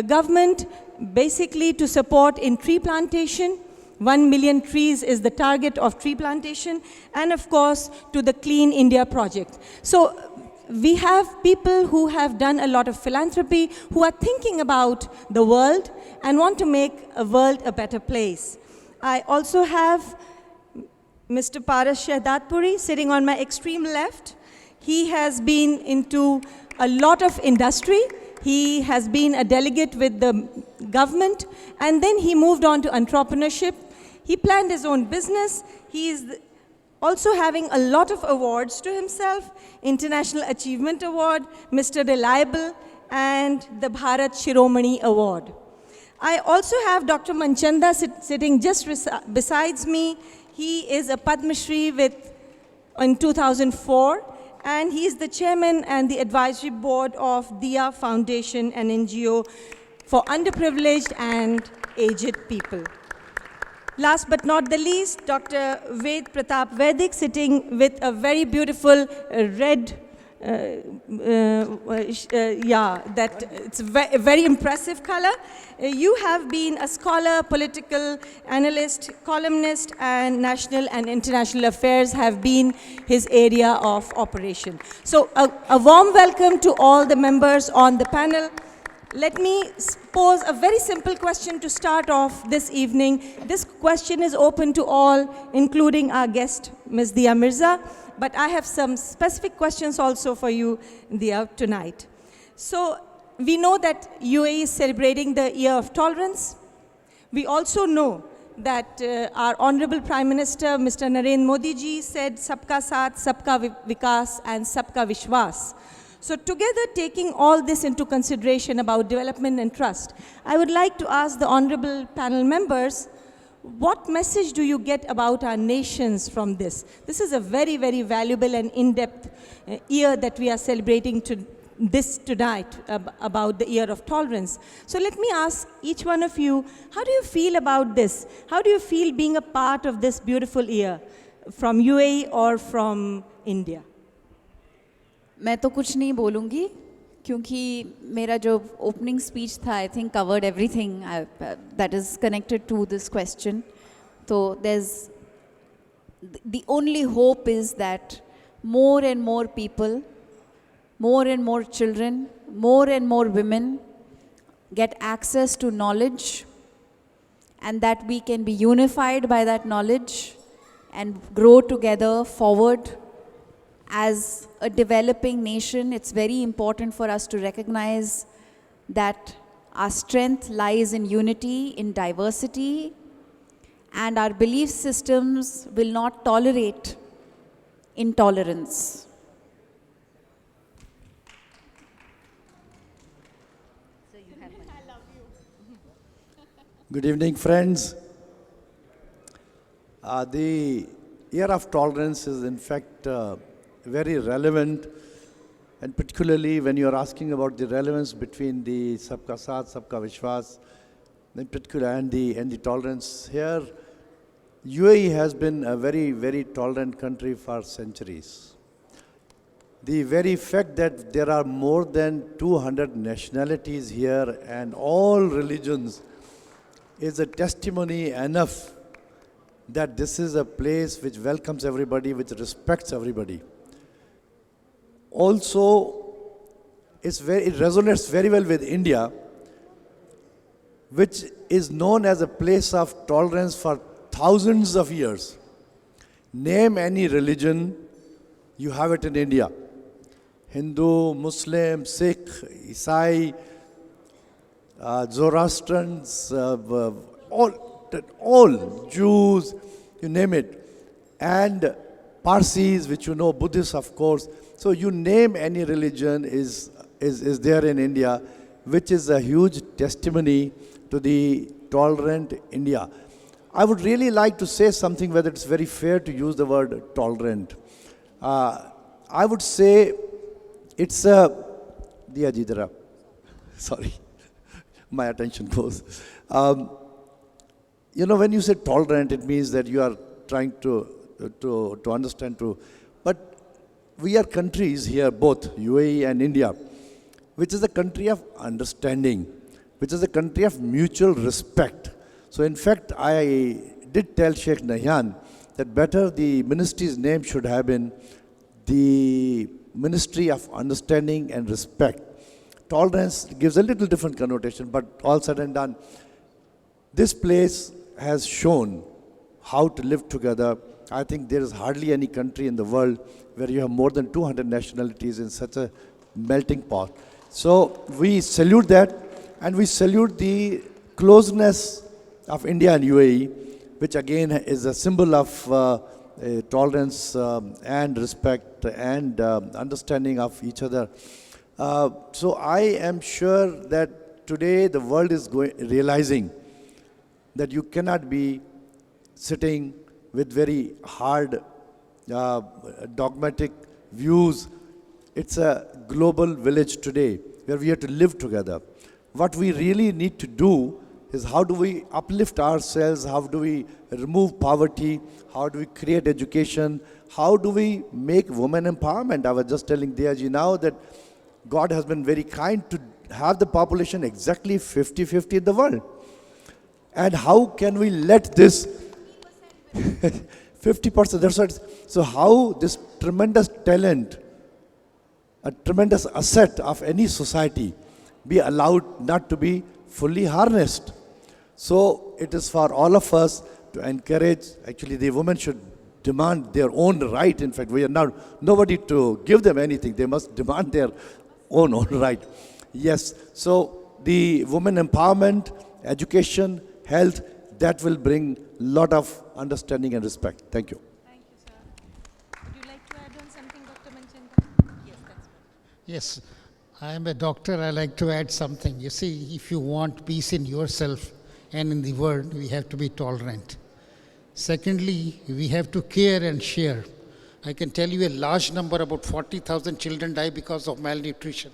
government, basically to support in tree plantation. 1 million trees is the target of tree plantation, and of course, to the Clean India project. So we have people who have done a lot of philanthropy, who are thinking about the world and want to make a world a better place. I also have Mr. Paras Shehdatpuri sitting on my extreme left. He has been into a lot of industry. He has been a delegate with the government, and then he moved on to entrepreneurship. He planned his own business. He is also having a lot of awards to himself: International Achievement Award, Mr. Reliable, and the Bharat Shiromani Award. I also have Dr. Manchanda sitting just besides me. He is a Padma Shri in 2004, and he is the chairman and the advisory board of Dia Foundation, an NGO for underprivileged and aged people. Last but not the least, Dr. Ved Pratap Vedic sitting with a very beautiful red, it's a very impressive color. You have been a scholar, political analyst, columnist, and national and international affairs have been his area of operation. So a warm welcome to all the members on the panel. Let me pose a very simple question to start off this evening. This question is open to all, including our guest, Ms. Dia Mirza, but I have some specific questions also for you, Dia, tonight. So we know that UAE is celebrating the Year of Tolerance. We also know that our Honorable Prime Minister, Mr. Narendra Modi ji, said Sabka Saath, Sabka Vikas, and Sabka Vishwas. So together, taking all this into consideration about development and trust, I would like to ask the honorable panel members, what message do you get about our nations from this? This is a very, very valuable and in-depth year that we are celebrating tonight about the Year of Tolerance. So let me ask each one of you, how do you feel about this? How do you feel being a part of this beautiful year from UAE or from India? मैं तो कुछ नहीं बोलूँगी क्योंकि मेरा जो opening speech था I think covered everything that is connected to this question तो the only hope is that more and more people, more and more children, more and more women get access to knowledge, and that we can be unified by that knowledge and grow together forward. As a developing nation, it's very important for us to recognize that our strength lies in unity, in diversity, and our belief systems will not tolerate intolerance. Good evening, friends. The Year of Tolerance is in fact very relevant, and particularly when you are asking about the relevance between the Sabka Saath, Sabka Vishwas, in particular, and the tolerance here. UAE has been a very, very tolerant country for centuries. The very fact that there are more than 200 nationalities here and all religions is a testimony enough that this is a place which welcomes everybody, which respects everybody. Also, it resonates very well with India, which is known as a place of tolerance for thousands of years. Name any religion, you have it in India. Hindu, Muslim, Sikh, Isai, Zoroastrians, all Jews, you name it. And Parsis, which you know, Buddhists, of course. So you name any religion is there in India, which is a huge testimony to the tolerant India. I would really like to say something, whether it's very fair to use the word tolerant. I would say it's a... Diya Jidara. Sorry, my attention goes. You know, when you say tolerant, it means that you are trying to understand, but we are countries here, both UAE and India, which is a country of understanding, which is a country of mutual respect. So in fact, I did tell Sheikh Nahyan that better the ministry's name should have been the Ministry of Understanding and Respect. Tolerance gives a little different connotation, but all said and done, this place has shown how to live together. I think there is hardly any country in the world where you have more than 200 nationalities in such a melting pot. So we salute that, and we salute the closeness of India and UAE, which again is a symbol of tolerance and respect and understanding of each other. So I am sure that today the world is realizing that you cannot be sitting with very hard, dogmatic views. It's a global village today where we have to live together. What we really need to do is how do we uplift ourselves, how do we remove poverty, how do we create education, how do we make women empowerment. I was just telling Diyaji now that God has been very kind to have the population exactly 50-50 in the world. And how can we let this 50%, that's what, so how this tremendous talent, a tremendous asset of any society be allowed not to be fully harnessed. So it is for all of us to encourage, actually the women should demand their own right. In fact, we are not nobody to give them anything. They must demand their own right. Yes, so the women empowerment, education, health, that will bring a lot of understanding and respect. Thank you. Thank you, sir. Would you like to add on something, Dr. Manchinda? Yes, that's right. Yes, I am a doctor. I like to add something. You see, if you want peace in yourself and in the world, we have to be tolerant. Secondly, we have to care and share. I can tell you a large number, about 40,000 children die because of malnutrition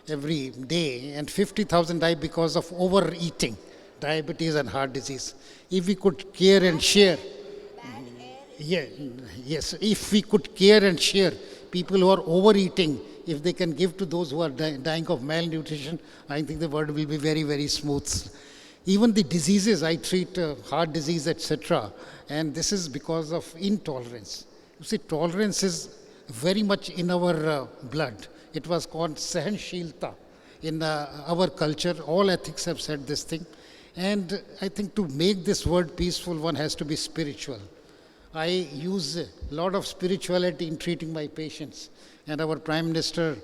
every day, and 50,000 die because of overeating, diabetes and heart disease. If we could care and share, yes, if we could care and share, people who are overeating, if they can give to those who are dying of malnutrition, I think the world will be very, very smooth. Even the diseases, I treat heart disease, etc. And this is because of intolerance. You see, tolerance is very much in our blood. It was called Sahanshilta in our culture. All ethics have said this thing. And I think to make this world peaceful, one has to be spiritual. I use a lot of spirituality in treating my patients. And our Prime Minister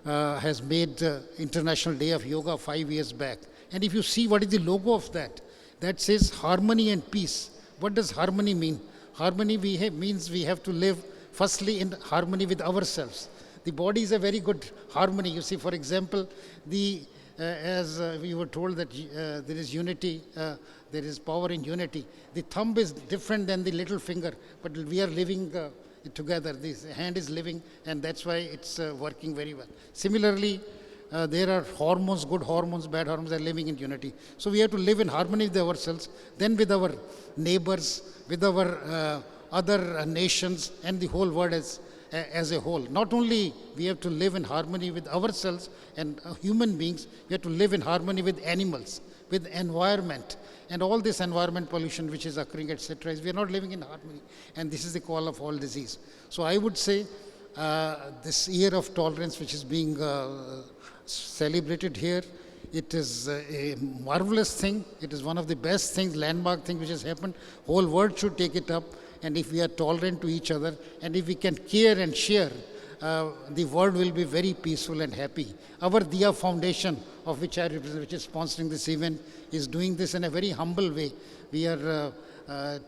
has made International Day of Yoga 5 years back. And if you see what is the logo of that, that says harmony and peace. What does harmony mean? Harmony means we have to live firstly in harmony with ourselves. The body is a very good harmony. You see, for example, as we were told that there is unity, there is power in unity. The thumb is different than the little finger, but we are living together. This hand is living, and that's why it's working very well. Similarly, there are hormones, good hormones, bad hormones, are living in unity. So we have to live in harmony with ourselves, then with our neighbors, with our other nations, and the whole world as a whole. Not only we have to live in harmony with ourselves and human beings, we have to live in harmony with animals, with environment, and all this environment pollution which is occurring, etc. We are not living in harmony, and this is the call of all disease. So I would say this year of tolerance which is being celebrated here. It is a marvelous thing. It is one of the best things, landmark thing which has happened. Whole world should take it up. And if we are tolerant to each other, and if we can care and share, the world will be very peaceful and happy. Our Diya Foundation, of which I represent, which is sponsoring this event, is doing this in a very humble way. We are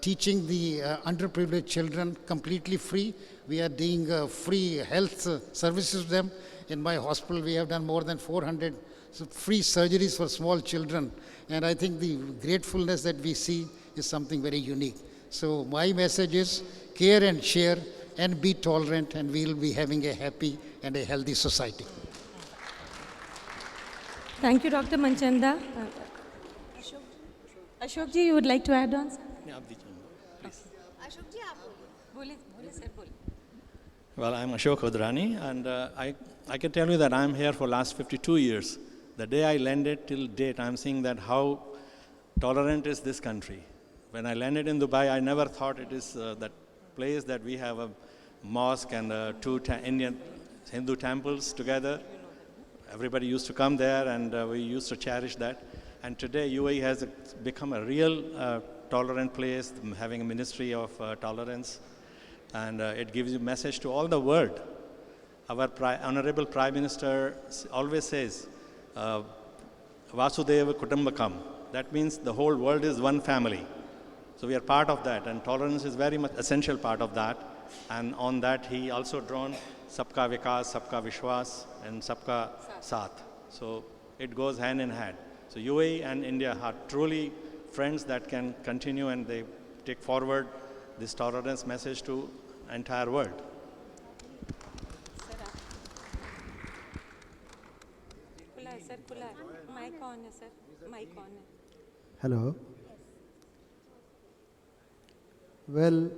teaching the underprivileged children completely free. We are doing free health services to them. In my hospital, we have done more than 400 free surgeries for small children. And I think the gratefulness that we see is something very unique. So my message is care and share and be tolerant, and we'll be having a happy and a healthy society. Thank you, Dr. Manchanda. Ashokji, you would like to add on? Well, I'm Ashok Hodrani, and I can tell you that I'm here for last 52 years. The day I landed till date, I'm seeing that how tolerant is this country. When I landed in Dubai, I never thought it is that place that we have a mosque and two Indian Hindu temples together. Everybody used to come there, and we used to cherish that. And today, UAE has become a real tolerant place, having a ministry of tolerance. And it gives you a message to all the world. Our Honorable Prime Minister always says, Vasudeva Kutumbakam. That means the whole world is one family. So we are part of that, and tolerance is very much essential part of that. And on that, he also drawn Sabka Vikas, Sabka Vishwas, and Sabka Saath. So it goes hand in hand. So UAE and India are truly friends that can continue, and they take forward this tolerance message to entire world. Hello. Well,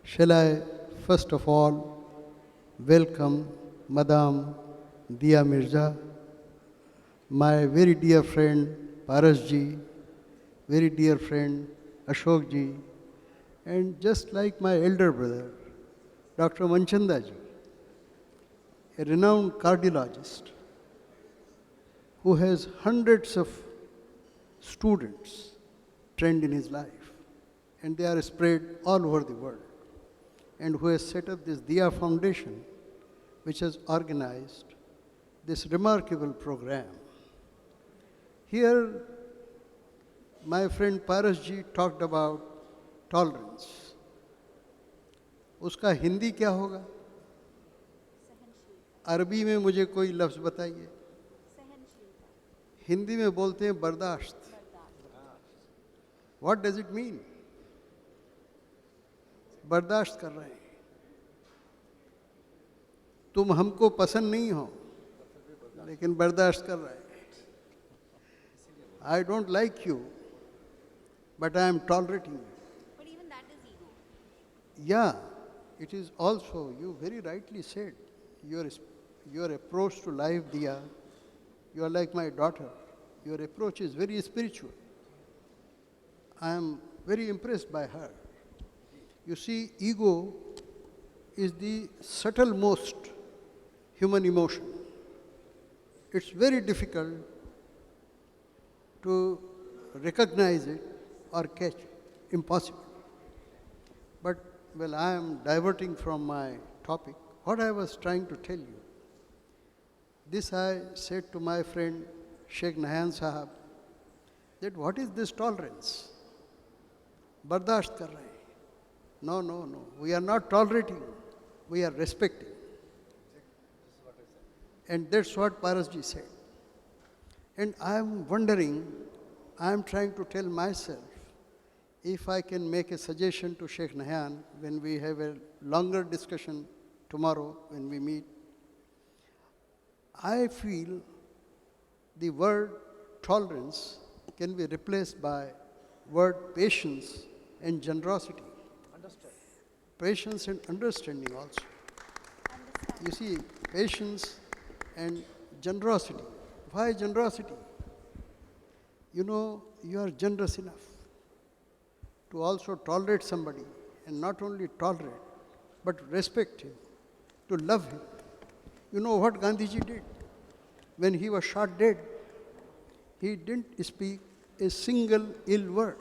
shall I first of all welcome Madam Diya Mirza, my very dear friend Paras ji, very dear friend Ashok ji, and just like my elder brother, Dr. Manchanda ji, a renowned cardiologist who has hundreds of students trained in his life, and they are spread all over the world, and who has set up this Diya Foundation, which has organized this remarkable program. Here, my friend Paras ji talked about tolerance. उसका हिंदी क्या होगा? अरबी में मुझे कोई लफ्ज़ बताइए. हिंदी में बोलते हैं बर्दाश्त. What does it mean? बर्दाश्त कर रहे हैं. तुम हमको पसंद नहीं हो, लेकिन बर्दाश्त कर रहे हैं. I don't like you, but I am tolerating you. But even that is ego. Yeah, it is also, you very rightly said, your approach to life, Diya, you are like my daughter. Your approach is very spiritual. I am very impressed by her. You see, ego is the subtlemost human emotion. It's very difficult to recognize it or catch it. Impossible. But, well, I am diverting from my topic. What I was trying to tell you, this I said to my friend Shaikh Nahyan Sahab, that what is this tolerance? Bardasht kar rahe. No, no, no. We are not tolerating. We are respecting. And that's what Parasji said. And I am wondering, I am trying to tell myself, if I can make a suggestion to Shaikh Nahyan when we have a longer discussion tomorrow when we meet. I feel the word tolerance can be replaced by word patience and generosity. Patience and understanding also. You see, patience and generosity. Why generosity? You know, you are generous enough to also tolerate somebody, and not only tolerate, but respect him, to love him. You know what Gandhiji did? When he was shot dead, he didn't speak a single ill word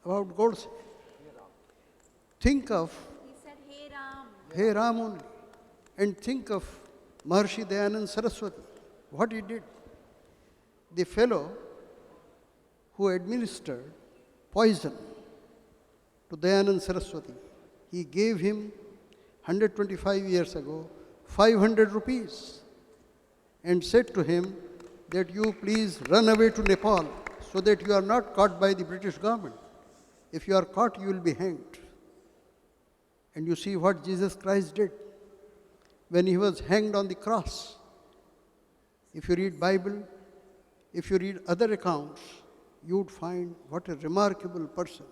about Godse. Think of He said, Hey Ram. Hey Ram only. And think of Maharshi Dayanand Saraswati, what he did. The fellow who administered poison to Dayanand Saraswati, he gave him 125 years ago 500 rupees and said to him that you please run away to Nepal so that you are not caught by the British government. If you are caught, you will be hanged. And you see what Jesus Christ did when he was hanged on the cross. If you read Bible, if you read other accounts, you would find what a remarkable person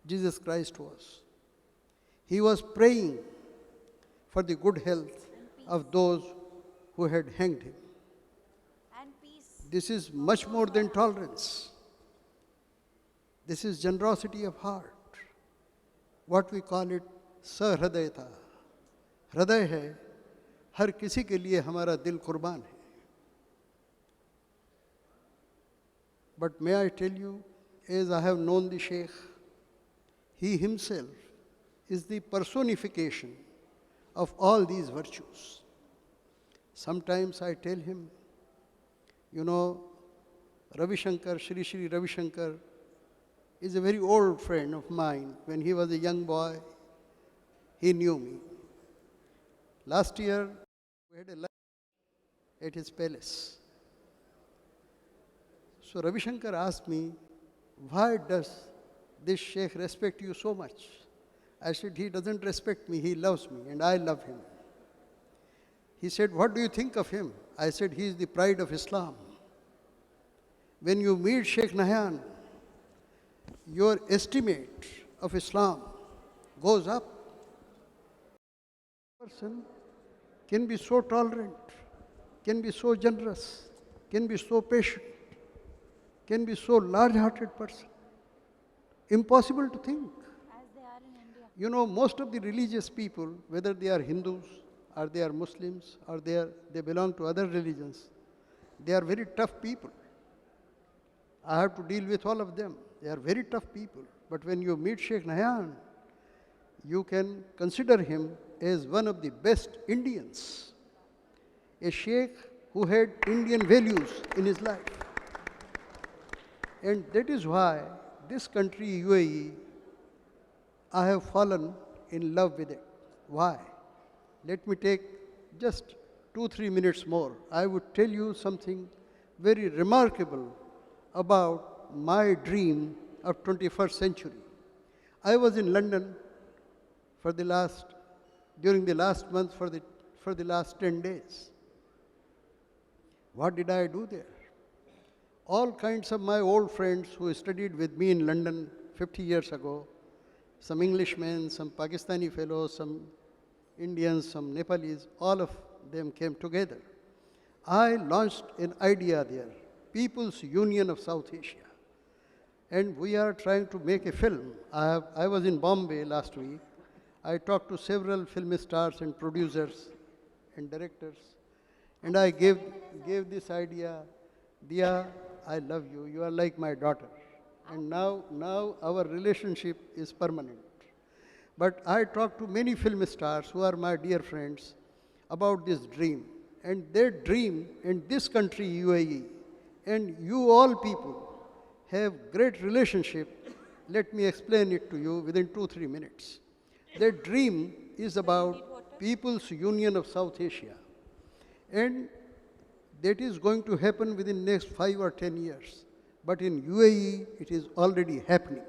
Jesus Christ was. He was praying for the good health of those who had hanged him. And peace. This is much more than tolerance. This is generosity of heart. What we call it, सहृदयता. हृदय है, हर किसी के लिए हमारा दिल कुर्बान है. But may I tell you, as I have known the Shaikh, he himself is the personification of all these virtues. Sometimes I tell him, you know, Ravi Shankar, Shri Ravi Shankar is a very old friend of mine. When he was a young boy, he knew me. Last year, we had a lunch at his palace. So Ravi Shankar asked me, why does this Shaikh respect you so much? I said, he doesn't respect me, he loves me, and I love him. He said, what do you think of him? I said, he is the pride of Islam. When you meet Sheikh Nahyan, your estimate of Islam goes up. A person can be so tolerant, can be so generous, can be so patient, can be so large-hearted person. Impossible to think. As they are in India. You know, most of the religious people, whether they are Hindus or they are Muslims or they belong to other religions, they are very tough people. I have to deal with all of them. They are very tough people. But when you meet Sheikh Nahyan, you can consider him as one of the best Indians. A Sheikh who had Indian values in his life. And that is why this country, UAE, I have fallen in love with it. Why? Let me take just 2-3 minutes more. I would tell you something very remarkable about my dream of 21st century. I was in London during the last month for the last 10 days. What did I do there? All kinds of my old friends who studied with me in London 50 years ago, some Englishmen, some Pakistani fellows, some Indians, some Nepalese, all of them came together. I launched an idea there, People's Union of South Asia. And we are trying to make a film. I was in Bombay last week. I talked to several film stars and producers and directors. And I gave this idea, Dia, I love you. You are like my daughter. And now our relationship is permanent. But I talked to many film stars who are my dear friends about this dream. And their dream in this country, UAE, and you all people have great relationship. Let me explain it to you within 2-3 minutes. Their dream is about People's Union of South Asia. And that is going to happen within next 5 or 10 years. But in UAE, it is already happening.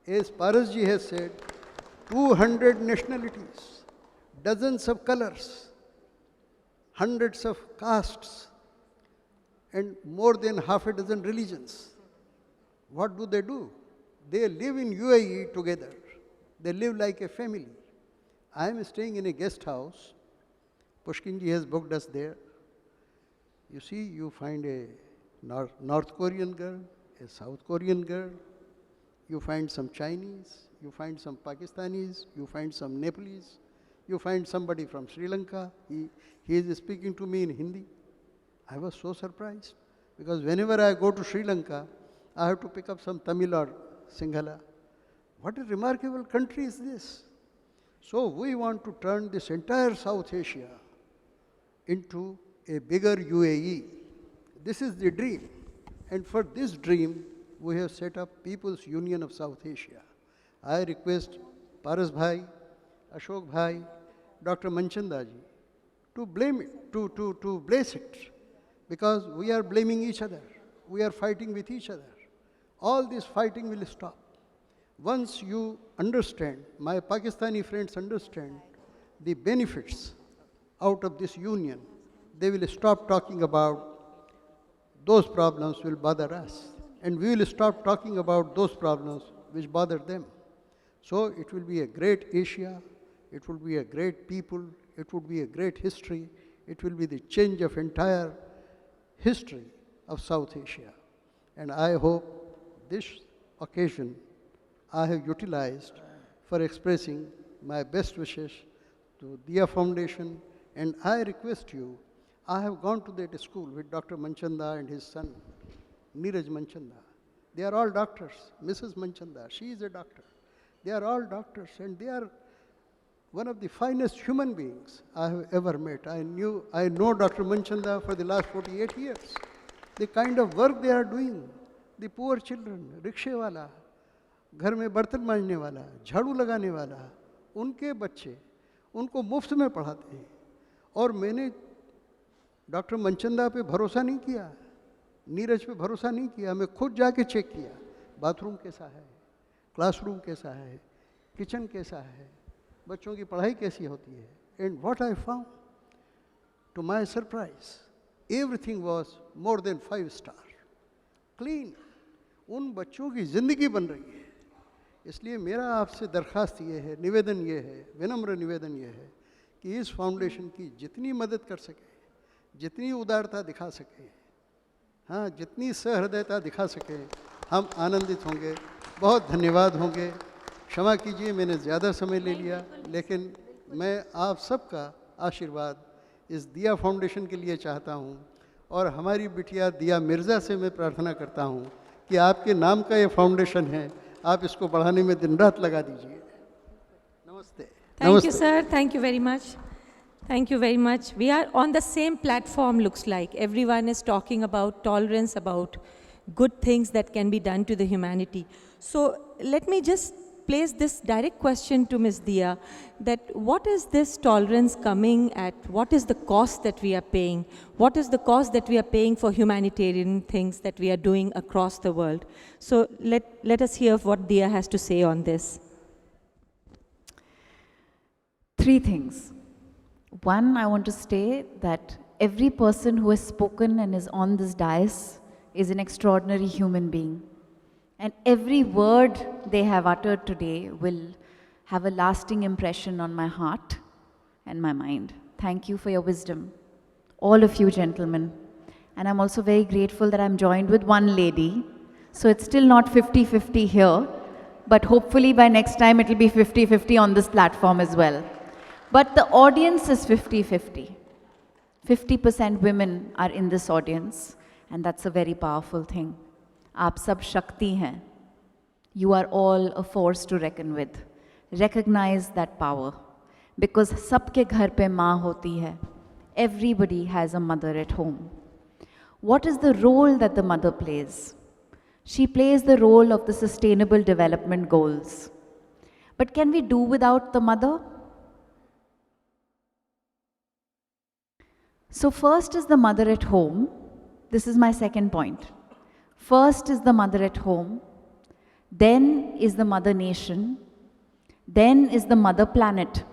As Parasji has said, 200 nationalities, dozens of colors, hundreds of castes, and more than half a dozen religions. What do? They live in UAE together. They live like a family. I am staying in a guest house. Pushkinji has booked us there. You see, you find a North Korean girl, a South Korean girl, you find some Chinese, you find some Pakistanis, you find some Nepalese, You find somebody from Sri Lanka, he is speaking to me in Hindi. I was so surprised because whenever I go to Sri Lanka, I have to pick up some Tamil or Sinhala. What a remarkable country is this. So we want to turn this entire South Asia into a bigger UAE. This is the dream. And for this dream, we have set up People's Union of South Asia. I request Paras Bhai, Ashok Bhai, Dr. Manchanda ji to blame it, to bless it, because we are blaming each other. We are fighting with each other. All this fighting will stop. Once you understand, my Pakistani friends understand the benefits out of this union, they will stop talking about those problems will bother us. And we will stop talking about those problems which bother them. So it will be a great Asia, it will be a great people, it will be a great history, it will be the change of entire history of South Asia. And I hope this occasion I have utilized for expressing my best wishes to Dia Foundation, and I request you, I have gone to that school with Dr. Manchanda and his son, Neeraj Manchanda. They are all doctors. Mrs. Manchanda, she is a doctor. They are all doctors, and they are one of the finest human beings I have ever met. I know Dr. Manchanda for the last 48 years. The kind of work they are doing, the poor children, rickshaw wala, घर में बर्तन मांजने वाला, झाड़ू लगाने वाला, उनके बच्चे, उनको मुफ्त में पढ़ाते हैं. और मैंने डॉक्टर मनचंदा पे भरोसा नहीं किया, नीरज पे भरोसा नहीं किया, मैं खुद जाके चेक किया, बाथरूम कैसा है, क्लासरूम कैसा है, किचन कैसा है, बच्चों की पढ़ाई कैसी होती है. And what I found, to my surprise, everything was more than 5 star, clean. उन बच्चों की ज़िंदगी बन रही है. इसलिए मेरा आपसे दरख्वास्त ये है, निवेदन ये है, विनम्र निवेदन ये है कि इस फाउंडेशन की जितनी मदद कर सके, जितनी उदारता दिखा सके, हाँ, जितनी सहृदयता दिखा सके, हम आनंदित होंगे. बहुत धन्यवाद होंगे. क्षमा कीजिए मैंने ज़्यादा समय ले लिया, लेकिन मैं आप सबका आशीर्वाद इस दिया फाउंडेशन के लिए चाहता हूँ. और हमारी बिटिया दिया मिर्ज़ा से मैं प्रार्थना करता हूँ कि आपके नाम का ये फाउंडेशन है, आप इसको बढ़ाने में दिन रात लगा दीजिए. नमस्ते. Thank you, sir. Thank you very much. Thank you very much. We are on the same platform, looks like. Everyone is talking about tolerance, about good things that can be done to the humanity. So let me just place this direct question to Ms. Dia, that what is this tolerance coming at? What is the cost that we are paying? What is the cost that we are paying for humanitarian things that we are doing across the world? So let us hear what Dia has to say on this. 3 things. One, I want to state that every person who has spoken and is on this dais is an extraordinary human being. And every word they have uttered today will have a lasting impression on my heart and my mind. Thank you for your wisdom, all of you gentlemen. And I'm also very grateful that I'm joined with one lady. So it's still not 50-50 here, but hopefully by next time it'll be 50-50 on this platform as well. But the audience is 50-50. 50% women are in this audience, and that's a very powerful thing. आप सब शक्ति हैं. You are all a force to reckon with. Recognize that power. Because सबके घर पे माँ होती है. Everybody has a mother at home. What is the role that the mother plays? She plays the role of the Sustainable Development Goals. But can we do without the mother? So first is the mother at home. This is my second point. First is the mother at home, then is the mother nation, then is the mother planet.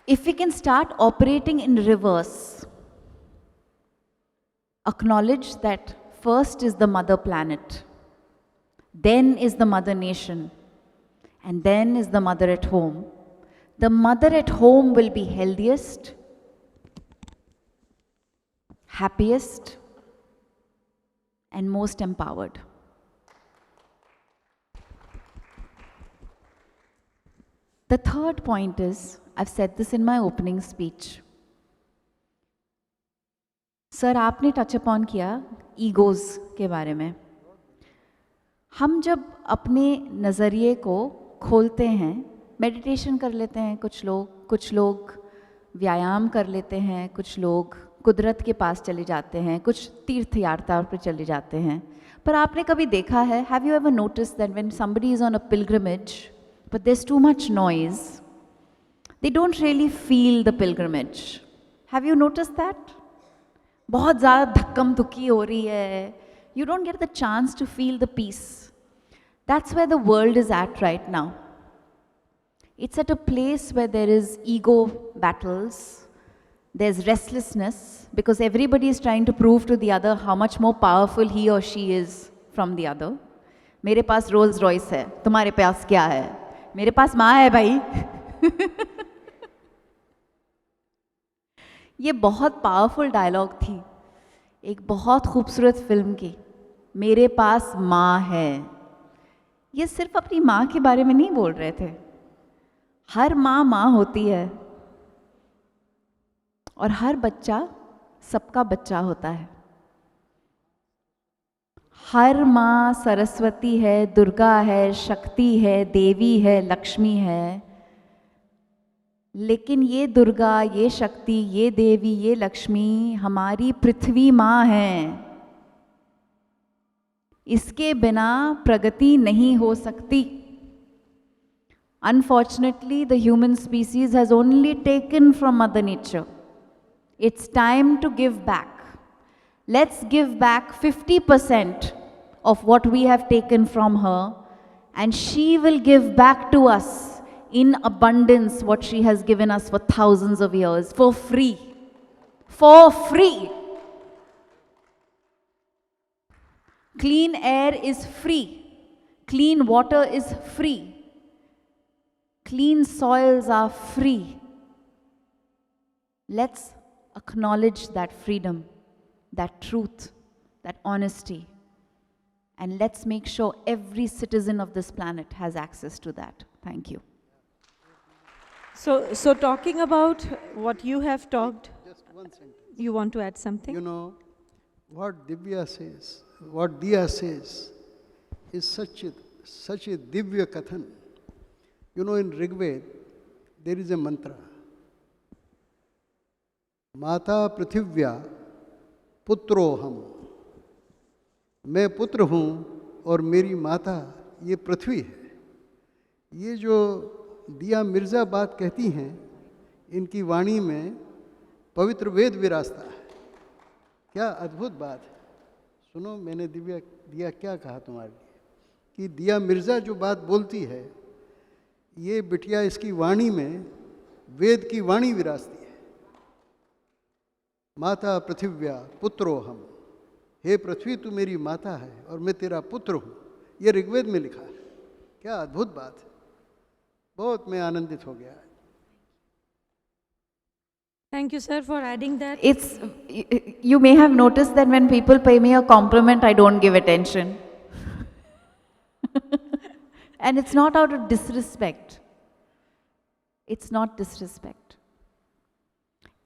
If we can start operating in reverse, acknowledge that first is the mother planet, then is the mother nation, and then is the mother at home. The mother at home will be healthiest, happiest, and most empowered. The third point is, I've said this in my opening speech. Sir आपने touch upon किया egos के बारे में. हम जब अपने नज़रिए को खोलते हैं, मेडिटेशन कर लेते हैं कुछ लोग व्यायाम कर लेते हैं, कुछ लोग कुदरत के पास चले जाते हैं, कुछ तीर्थ यात्रा पर चले जाते हैं. पर आपने कभी देखा है, have you ever notice that when somebody is on a pilgrimage but there is too much noise, they don't really feel the pilgrimage. Have you notice that? बहुत ज़्यादा धक्कम धुक्की हो रही है, you don't get the chance to feel the peace. That's where the world is at right now. It's at a place where there is ego battles, there's restlessness, because everybody is trying to prove to the other how much more powerful he or she is from the other. मेरे पास Rolls Royce है, तुम्हारे पास क्या है? मेरे पास माँ है भाई. ये बहुत पावरफुल डायलॉग थी एक बहुत खूबसूरत फिल्म की, मेरे पास माँ है. ये सिर्फ अपनी माँ के बारे में नहीं बोल रहे थे. हर माँ माँ होती है और हर बच्चा सबका बच्चा होता है. हर माँ सरस्वती है, दुर्गा है, शक्ति है, देवी है, लक्ष्मी है. लेकिन ये दुर्गा, ये शक्ति, ये देवी, ये लक्ष्मी हमारी पृथ्वी माँ है. इसके बिना प्रगति नहीं हो सकती. Unfortunately, the human species has only taken from Mother Nature. It's time to give back. Let's give back 50% of what we have taken from her, and she will give back to us in abundance what she has given us for thousands of years, for free. For free. Clean air is free. Clean water is free. Clean soils are free. Let's acknowledge that freedom, that truth, that honesty, and let's make sure every citizen of this planet has access to that. Thank you. So talking about what you have talked, Just one sentence. you want to add something? You know, what Divya says, what Diya says, is such a Divya Kathan. You know, in Rigved, there is a mantra. Mata Prithivya Putroham. मैं पुत्र हूँ और मेरी माता ये पृथ्वी है. ये जो दिया मिर्ज़ा बात कहती हैं, इनकी वाणी में पवित्र वेद विरासता है. क्या अद्भुत बात है. सुनो, मैंने दिया क्या कहा तुम्हारे लिए, कि दिया मिर्ज़ा जो बात बोलती है, ये बिटिया इसकी वाणी में वेद की वाणी विरासती है. माता पृथिव्या पुत्रो हम. हे पृथ्वी, तू मेरी माता है और मैं तेरा पुत्र हूँ. ये ऋग्वेद में लिखा है. क्या अद्भुत बात है. बहुत मैं आनंदित हो गया. Thank you, sir, for adding that. You may have noticed that when people pay me a compliment, I don't give attention. And it's not out of disrespect. It's not disrespect.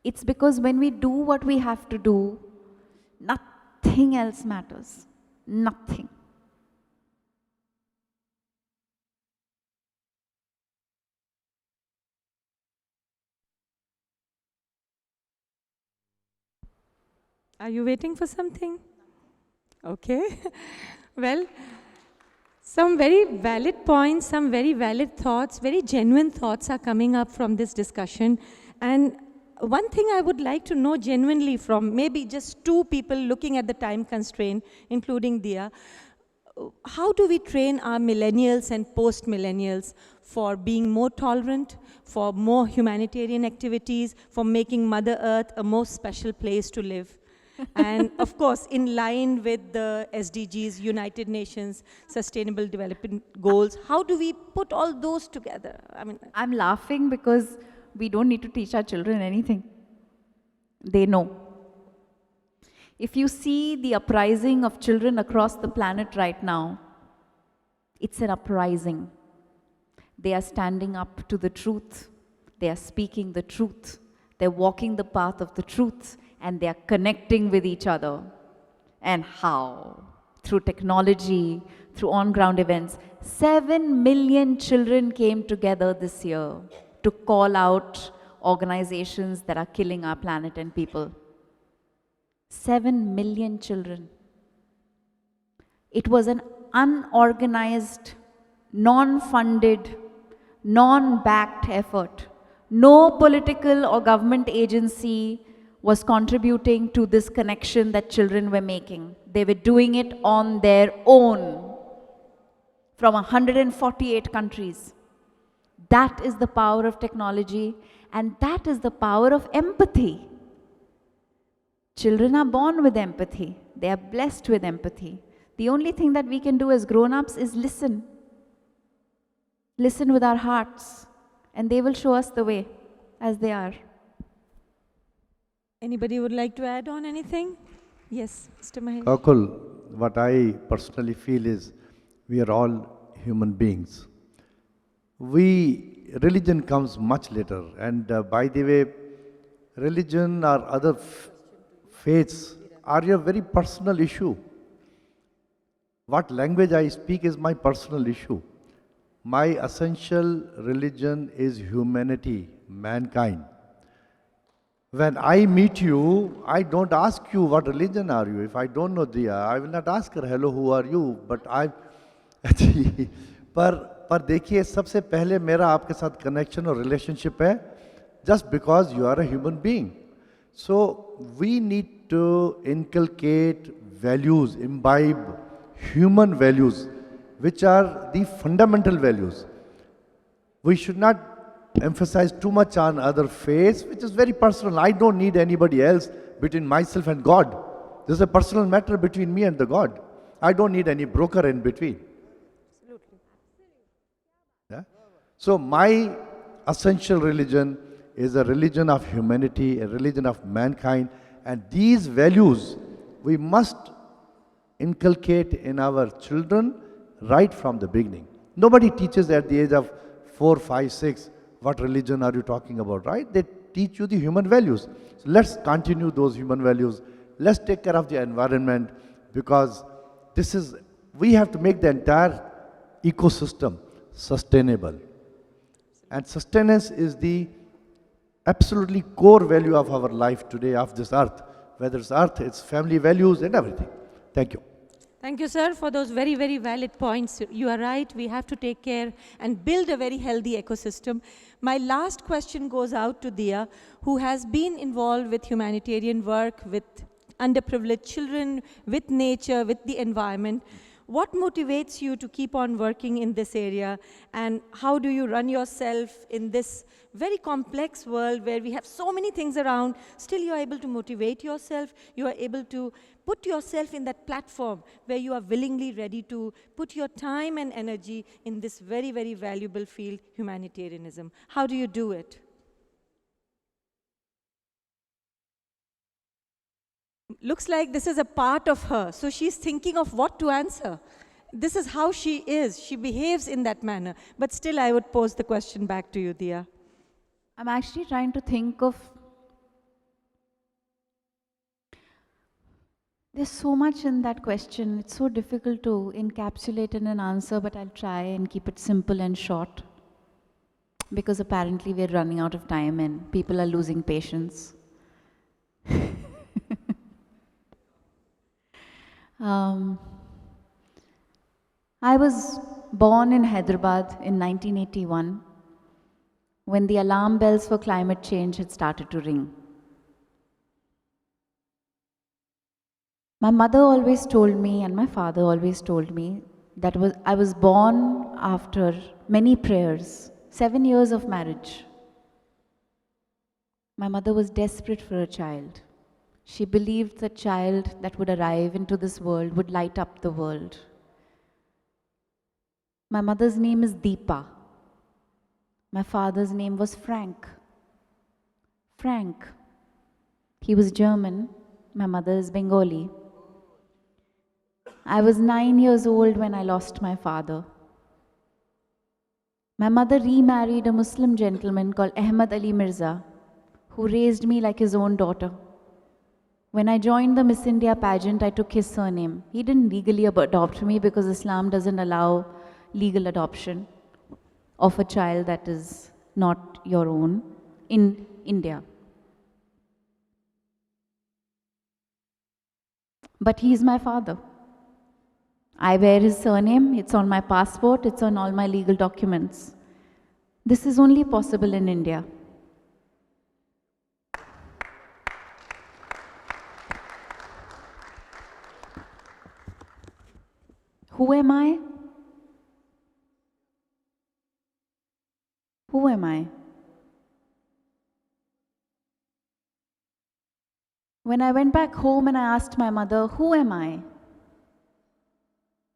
It's because when we do what we have to do, nothing else matters. Nothing. Are you waiting for something? Okay. Well, some very valid points, some very valid thoughts, very genuine thoughts are coming up from this discussion. And one thing I would like to know genuinely from maybe just two people looking at the time constraint, including Diya, how do we train our millennials and post-millennials for being more tolerant, for more humanitarian activities, for making Mother Earth a more special place to live? And of course, in line with the SDGs, United Nations Sustainable Development Goals, how do we put all those together? I mean, I'm laughing because we don't need to teach our children anything. They know. If you see the uprising of children across the planet right now, it's an uprising. They are standing up to the truth. They are speaking the truth. They're walking the path of the truth, and they are connecting with each other. And how? Through technology, through on-ground events. 7 million children came together this year to call out organizations that are killing our planet and people. 7 million children. It was an unorganized, non-funded, non-backed effort. No political or government agency was contributing to this connection that children were making. They were doing it on their own from 148 countries. That is the power of technology, and that is the power of empathy. Children are born with empathy. They are blessed with empathy. The only thing that we can do as grown-ups is listen. Listen with our hearts, and they will show us the way as they are. Anybody would like to add on anything? Yes, Mr. Mahesh. Akul, what I personally feel is we are all human beings. Religion comes much later, and by the way, religion or other faiths are a very personal issue. What language I speak is my personal issue. My essential religion is humanity, mankind. When I meet you, I don't ask you what religion are you. If I don't know Diya, I will not ask her, hello, who are you? But पर देखिए सबसे पहले मेरा आपके साथ connection और relationship है just because you are a human being. So we need to inculcate values, imbibe human values, which are the fundamental values. We should not emphasize too much on other faiths, which is very personal. I don't need anybody else between myself and God. This is a personal matter between me and the God. I don't need any broker in between. Yeah? So my essential religion is a religion of humanity, a religion of mankind, and these values we must inculcate in our children right from the beginning. Nobody teaches at the age of 4, 5, 6, what religion are you talking about, right? They teach you the human values. So let's continue those human values. Let's take care of the environment, because we have to make the entire ecosystem sustainable. And sustenance is the absolutely core value of our life today, of this earth. Whether it's earth, it's family values and everything. Thank you. Thank you, sir, for those very, very valid points. You are right. We have to take care and build a very healthy ecosystem. My last question goes out to Diya, who has been involved with humanitarian work, with underprivileged children, with nature, with the environment. What motivates you to keep on working in this area, and how do you run yourself in this very complex world where we have so many things around? Still you are able to motivate yourself, you are able to put yourself in that platform where you are willingly ready to put your time and energy in this very, very valuable field, humanitarianism. How do you do it? Looks like this is a part of her, so she's thinking of what to answer. This is how she is. She behaves in that manner. But still, I would pose the question back to you, Diya. I'm actually trying to think of... There's so much in that question. It's so difficult to encapsulate in an answer, but I'll try and keep it simple and short. Because apparently we're running out of time and people are losing patience. I was born in Hyderabad in 1981 when the alarm bells for climate change had started to ring. My mother always told me, and my father always told me, that I was born after many prayers, 7 years of marriage. My mother was desperate for a child. She believed the child that would arrive into this world would light up the world. My mother's name is Deepa. My father's name was Frank. Frank. He was German. My mother is Bengali. I was 9 years old when I lost my father. My mother remarried a Muslim gentleman called Ahmad Ali Mirza, who raised me like his own daughter. When I joined the Miss India pageant, I took his surname. He didn't legally adopt me because Islam doesn't allow legal adoption of a child that is not your own in India. But he is my father. I bear his surname, it's on my passport, it's on all my legal documents. This is only possible in India. Who am I? Who am I? When I went back home and I asked my mother, who am I?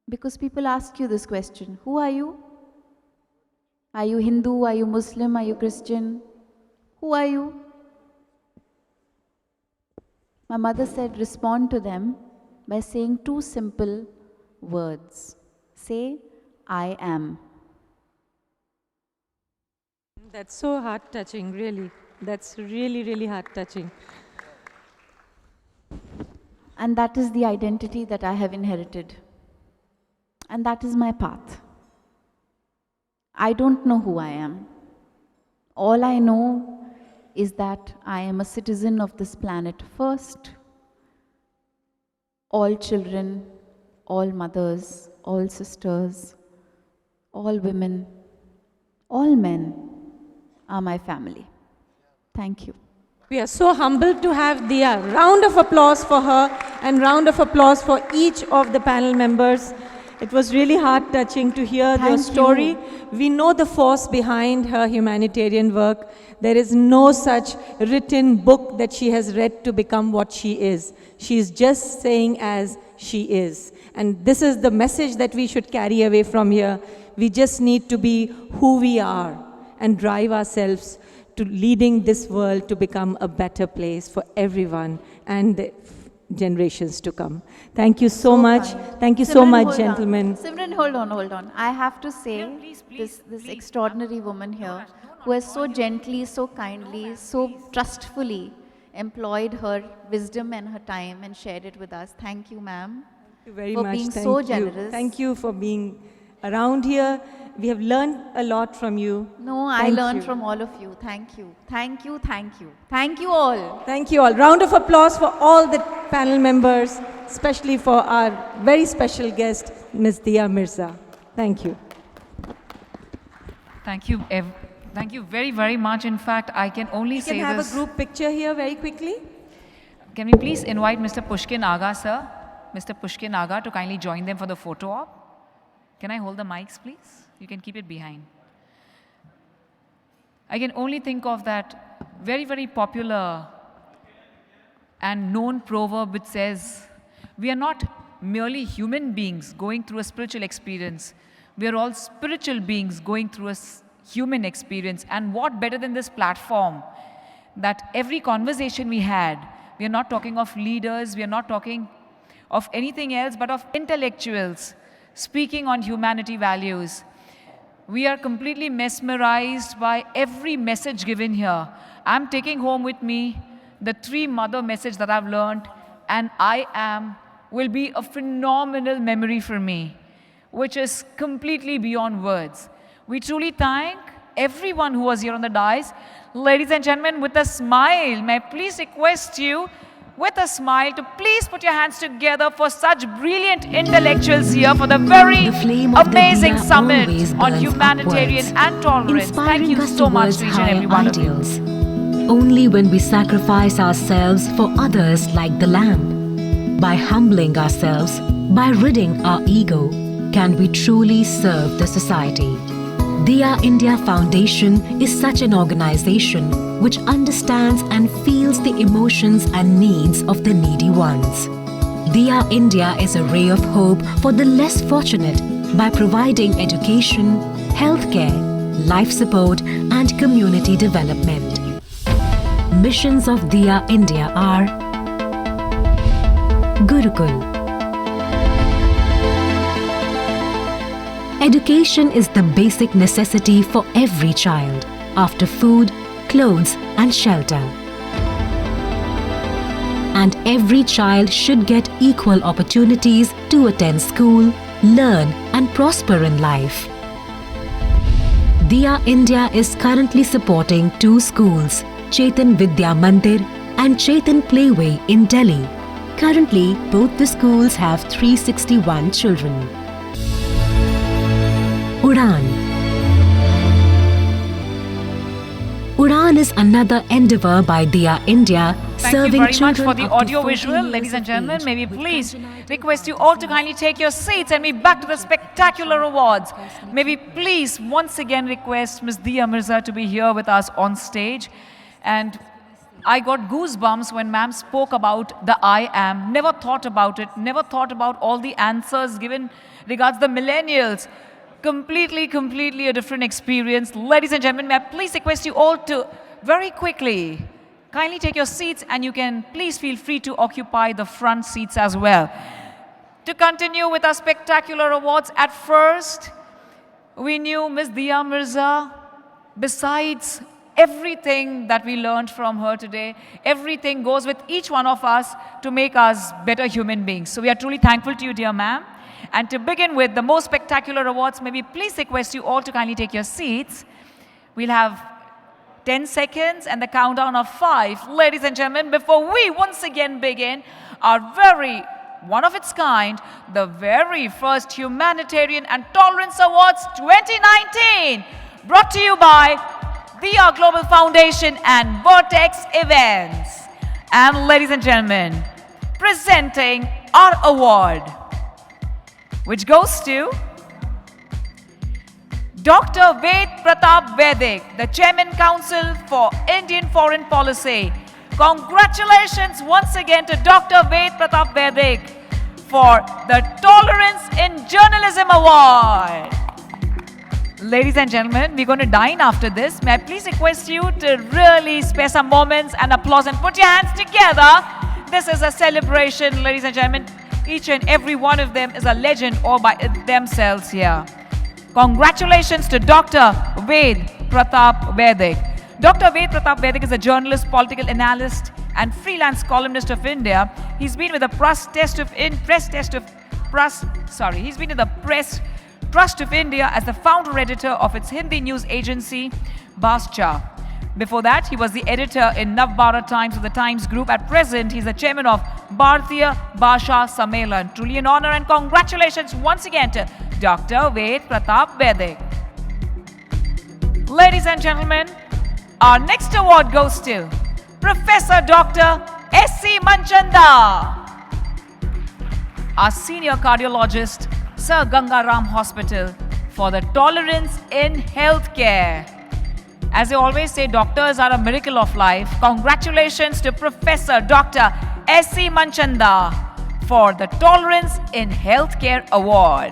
Because people ask you this question, who are you? Are you Hindu? Are you Muslim? Are you Christian? Who are you? My mother said, respond to them by saying two simple words. Say, I am. That's so heart-touching, really. That's really, really heart-touching. And that is the identity that I have inherited. And that is my path. I don't know who I am. All I know is that I am a citizen of this planet first. All children, all mothers, all sisters, all women, all men are my family. Thank you. We are so humbled to have Dia. Round of applause for her and round of applause for each of the panel members. It was really heart-touching to hear your story. We know the force behind her humanitarian work. There is no such written book that she has read to become what she is. She is just saying as she is. And this is the message that we should carry away from here. We just need to be who we are and drive ourselves to leading this world to become a better place for everyone and the generations to come. Thank you so much. Kind. Thank you Simran, so much, hold gentlemen. On. Simran, hold on. I have to say, this extraordinary woman here, who has so gently, so kindly, so trustfully employed her wisdom and her time and shared it with us. Thank you, ma'am. Thank you very for much. being Thank so you. generous. Thank you for being around here. We have learned a lot from you. No, I learned from all of you. Thank you. Thank you, thank you. Thank you all. Thank you all. Round of applause for all the panel members, especially for our very special guest, Ms. Dia Mirza. Thank you. Thank you. Thank you very, very much. In fact, I can only say this. We can have a group picture here very quickly. Can we please invite Mr. Pushkin Aga, sir? Mr. Pushkin Aga to kindly join them for the photo op. Can I hold the mics, please? You can keep it behind. I can only think of that very, very popular and known proverb which says, we are not merely human beings going through a spiritual experience. We are all spiritual beings going through a human experience. And what better than this platform that every conversation we had, we are not talking of leaders, we are not talking of anything else but of intellectuals speaking on humanity values. We are completely mesmerized by every message given here. I'm taking home with me the 3 mother message that I've learned, and I am will be a phenomenal memory for me, which is completely beyond words. We truly thank everyone who was here on the dais. Ladies and gentlemen, with a smile, may I please request you with a smile to please put your hands together for such brilliant intellectuals here for the very amazing summit on humanitarian and tolerance. Thank you so much to each and every one of you. Only when we sacrifice ourselves for others like the lamb, by humbling ourselves, by ridding our ego, can we truly serve the society. Dia India Foundation is such an organization which understands and feels the emotions and needs of the needy ones. Dia India is a ray of hope for the less fortunate by providing education, healthcare, life support and community development. Missions of Dia India are Gurukul, Education is the basic necessity for every child, after food, clothes, and shelter. And every child should get equal opportunities to attend school, learn, and prosper in life. Diya India is currently supporting 2 schools, Chetan Vidya Mandir and Chetan Playway in Delhi. Currently, both the schools have 361 children. Udaan. Udaan is another endeavor by Diya India, Thank you serving very much children for the up to audio 14 visual. years Ladies and of gentlemen, age. may we please request you all to kindly take your seats and be back to the spectacular awards. May we please once again request Ms. Diya Mirza to be here with us on stage. And I got goosebumps when ma'am spoke about the I am. Never thought about it, never thought about all the answers given regards the millennials. Completely a different experience. Ladies and gentlemen, may I please request you all to very quickly kindly take your seats, and you can please feel free to occupy the front seats as well. To continue with our spectacular awards, at first, we knew Ms. Diya Mirza, besides everything that we learned from her today, everything goes with each one of us to make us better human beings. So we are truly thankful to you, dear ma'am. And to begin with the most spectacular awards, may we please request you all to kindly take your seats. We'll have 10 seconds and the countdown of 5. Ladies and gentlemen, before we once again begin our very one of its kind, the very first Humanitarian and Tolerance Awards 2019, brought to you by Vedio Global Foundation and Vertex Events. And ladies and gentlemen, presenting our award, which goes to Dr. Ved Pratap Vedic, the Chairman Council for Indian Foreign Policy. Congratulations once again to Dr. Ved Pratap Vedic for the Tolerance in Journalism Award. Ladies and gentlemen, we're going to dine after this. May I please request you to really spare some moments and applause and put your hands together. This is a celebration, ladies and gentlemen. Each and every one of them is a legend all by themselves here. Congratulations to Dr. Ved Pratap Vedic. Dr. Ved Pratap Vedic is a journalist, political analyst, and freelance columnist of India. He's been with the Press Trust of India as the founder editor of its Hindi news agency, Bascha. Before that, he was the editor in Navbharat Times of the Times Group. At present, he's the chairman of Bharatiya Bhasha Sammelan. Truly an honor, and congratulations once again to Dr. Ved Pratap Vedic. Ladies and gentlemen, our next award goes to Professor Dr. S.C. Manchanda, our senior cardiologist, Sir Gangaram Hospital, for the Tolerance in Healthcare. As I always say, doctors are a miracle of life. Congratulations to Professor Dr. S.C. Manchanda for the Tolerance in Healthcare Award.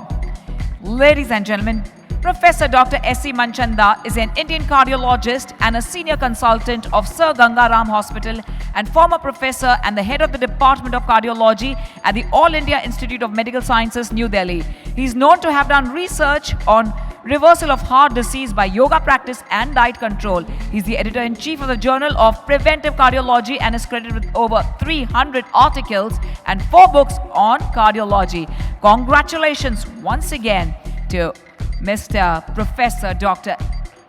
Ladies and gentlemen, Professor Dr. S.C. Manchanda is an Indian cardiologist and a senior consultant of Sir Gangaram Hospital and former professor and the head of the Department of Cardiology at the All India Institute of Medical Sciences, New Delhi. He is known to have done research on reversal of heart disease by yoga practice and diet control. He's the editor-in-chief of the Journal of Preventive Cardiology and is credited with over 300 articles and 4 books on cardiology. Congratulations once again to Mr. Professor Dr.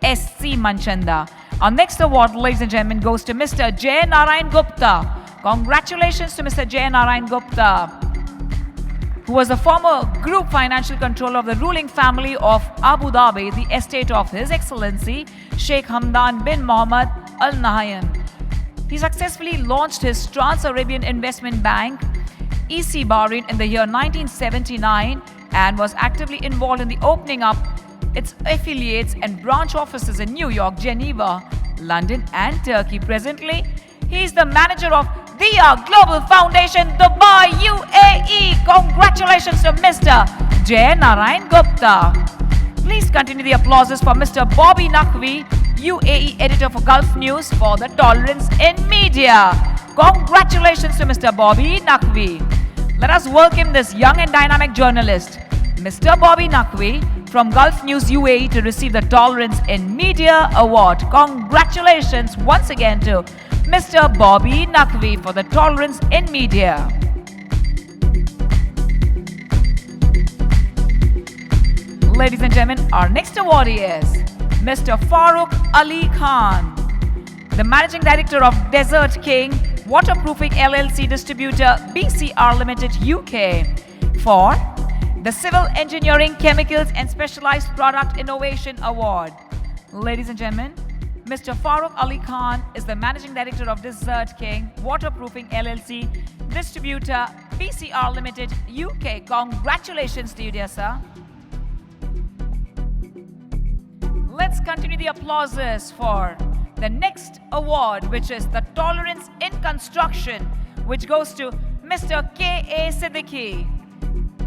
S.C. Manchanda. Our next award, ladies and gentlemen, goes to Mr. Jay Narayan Gupta. Congratulations to Mr. Jay Narayan Gupta, who was a former group financial controller of the ruling family of Abu Dhabi, the estate of His Excellency Shaikh Hamdan bin Mohammed Al Nahyan. He successfully launched his Trans-Arabian Investment Bank, EC Bahrain, in the year 1979 and was actively involved in the opening up its affiliates and branch offices in New York, Geneva, London and Turkey. Presently, he is the manager of Vedio Global Foundation, Dubai, UAE. Congratulations to Mr. Jay Narayan Gupta. Please continue the applauses for Mr. Bobby Naqvi, UAE editor for Gulf News, for the Tolerance in Media. Congratulations to Mr. Bobby Naqvi. Let us welcome this young and dynamic journalist, Mr. Bobby Naqvi, from Gulf News UAE to receive the Tolerance in Media Award. Congratulations once again to Mr. Bobby Naqvi for the Tolerance in Media. Ladies and gentlemen, our next awardee is Mr. Farooq Ali Khan, the Managing Director of Desert King Waterproofing LLC Distributor BCR Limited UK, for the Civil Engineering, Chemicals and Specialized Product Innovation Award. Ladies and gentlemen, Mr. Farooq Ali Khan is the Managing Director of Desert King Waterproofing LLC Distributor BCR Limited UK. Congratulations to you, dear sir. Let's continue the applauses for the next award, which is the Tolerance in Construction, which goes to Mr. K.A. Siddiqui,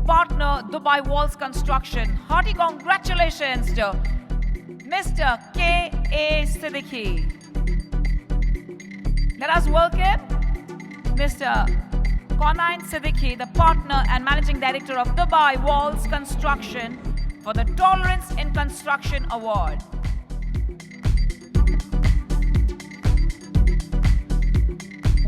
partner Dubai Walls Construction. Hearty congratulations to Mr. K.A. Siddiqui. Let us welcome Mr. Konain Siddiqui, the partner and Managing Director of Dubai Walls Construction, for the Tolerance in Construction Award.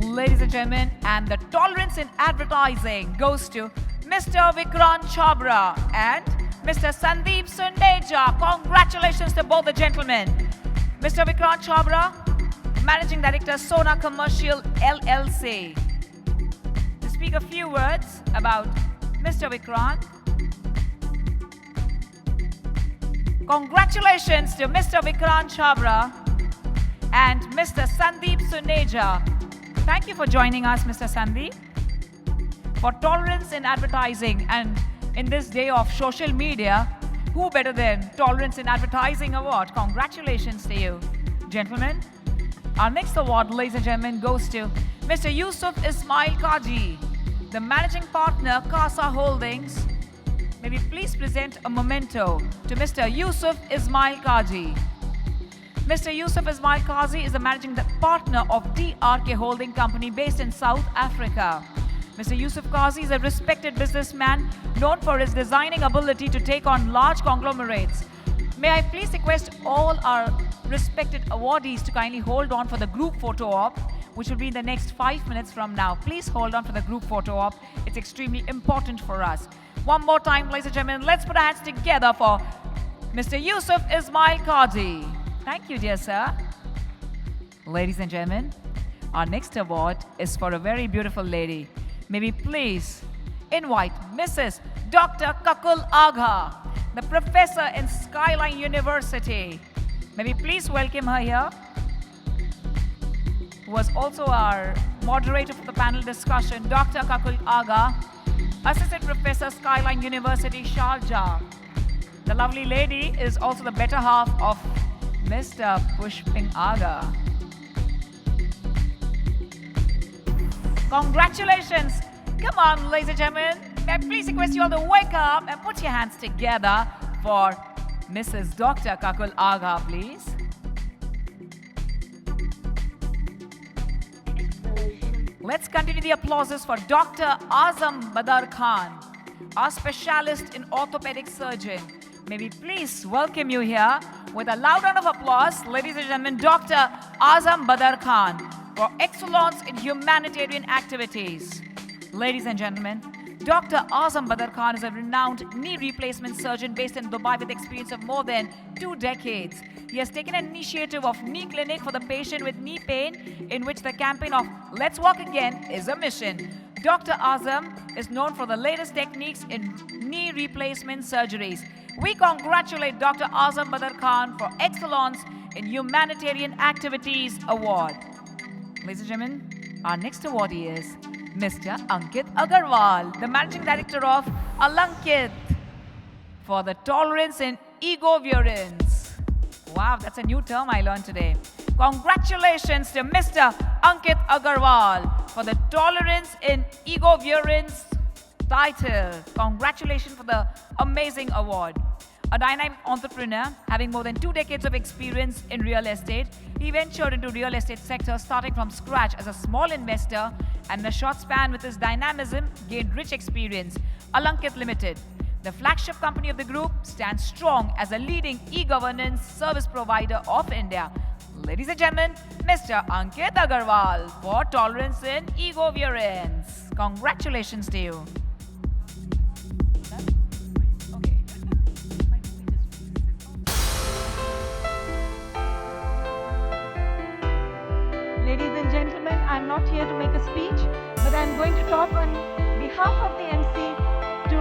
Ladies and gentlemen, and the Tolerance in Advertising goes to Mr. Vikrant Chabra and Mr. Sandeep Sundeja. Congratulations to both the gentlemen. Mr. Vikrant Chabra, Managing Director, Sona Commercial LLC. To speak a few words about Mr. Vikrant. Congratulations to Mr. Vikrant Chabra and Mr. Sandeep Suneja. Thank you for joining us, Mr. Sandeep, for Tolerance in Advertising. And in this day of social media, who better than Tolerance in Advertising Award? Congratulations to you, gentlemen. Our next award, ladies and gentlemen, goes to Mr. Yusuf Ismail Kaji, the Managing Partner, CASA Holdings. May we please present a memento to Mr. Yusuf Ismail Kaji. Mr. Yusuf Ismail Kazi is the Managing Partner of DRK Holding Company based in South Africa. Mr. Yusuf Kazi is a respected businessman known for his designing ability to take on large conglomerates. May I please request all our respected awardees to kindly hold on for the group photo op, which will be in the next 5 minutes from now. Please hold on for the group photo op. It's extremely important for us. One more time, ladies and gentlemen, let's put our hands together for Mr. Yusuf Ismail Kazi. Thank you, dear sir. Ladies and gentlemen, our next award is for a very beautiful lady. May we please invite Mrs. Dr. Kakul Agha, the professor in Skyline University. May we please welcome her here, who was also our moderator for the panel discussion, Dr. Kakul Agha, Assistant Professor, Skyline University, Sharjah. The lovely lady is also the better half of Mr. Pushping Agha. Congratulations. Come on, ladies and gentlemen. May I please request you all to wake up and put your hands together for Mrs. Dr. Kakul Agha, please. Let's continue the applauses for Dr. Azam Badar Khan, our specialist in orthopedic surgeon. May we please welcome you here with a loud round of applause, ladies and gentlemen, Dr. Azam Badar Khan, for excellence in humanitarian activities. Ladies and gentlemen, Dr. Azam Badar Khan is a renowned knee replacement surgeon based in Dubai with experience of more than 2 decades. He has taken an initiative of knee clinic for the patient with knee pain, in which the campaign of Let's Walk Again is a mission. Dr. Azam is known for the latest techniques in knee replacement surgeries. We congratulate Dr. Azam Badar Khan for Excellence in Humanitarian Activities Award. Ladies and gentlemen, our next awardee is Mr. Ankit Agarwal, the Managing Director of Alankit, for the Tolerance in Egoviorance. Wow, that's a new term I learned today. Congratulations to Mr. Ankit Agarwal for the Tolerance in Egoviorance title. Congratulations for the amazing award. A dynamic entrepreneur having more than 2 decades of experience in real estate, he ventured into real estate sector starting from scratch as a small investor, and in a short span with his dynamism gained rich experience. Alankit Limited, The flagship company of the group stands strong as a leading e-governance service provider of India. Ladies and gentlemen, Mr. Ankit Agarwal for Tolerance in Egovariance. Congratulations to you. Ladies and gentlemen, I'm not here to make a speech, but I'm going to talk on behalf of the MC to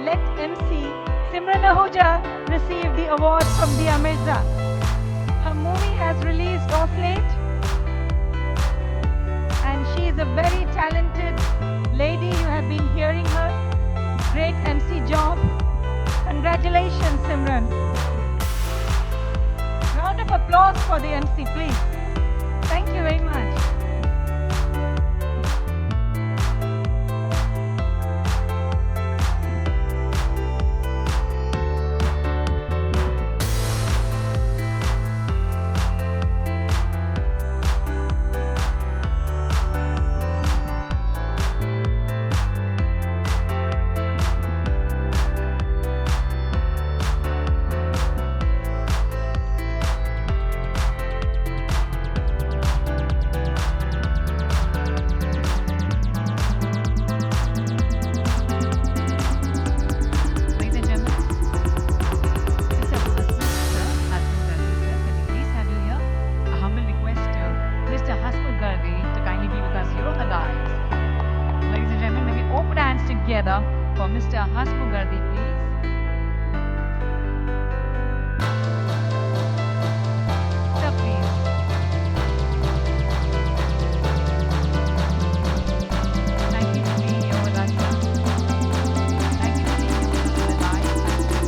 let MC Simran Ahuja receive the award from Dia Mirza. Her movie has released off late, and she is a very talented lady. You have been hearing her. Great MC job. Congratulations, Simran. Round of applause for the MC, please. Thank you very much. For Mr. Hasmugardi, please. Sir, please. Thank you for being here with us, sir. Thank you for being here with us in the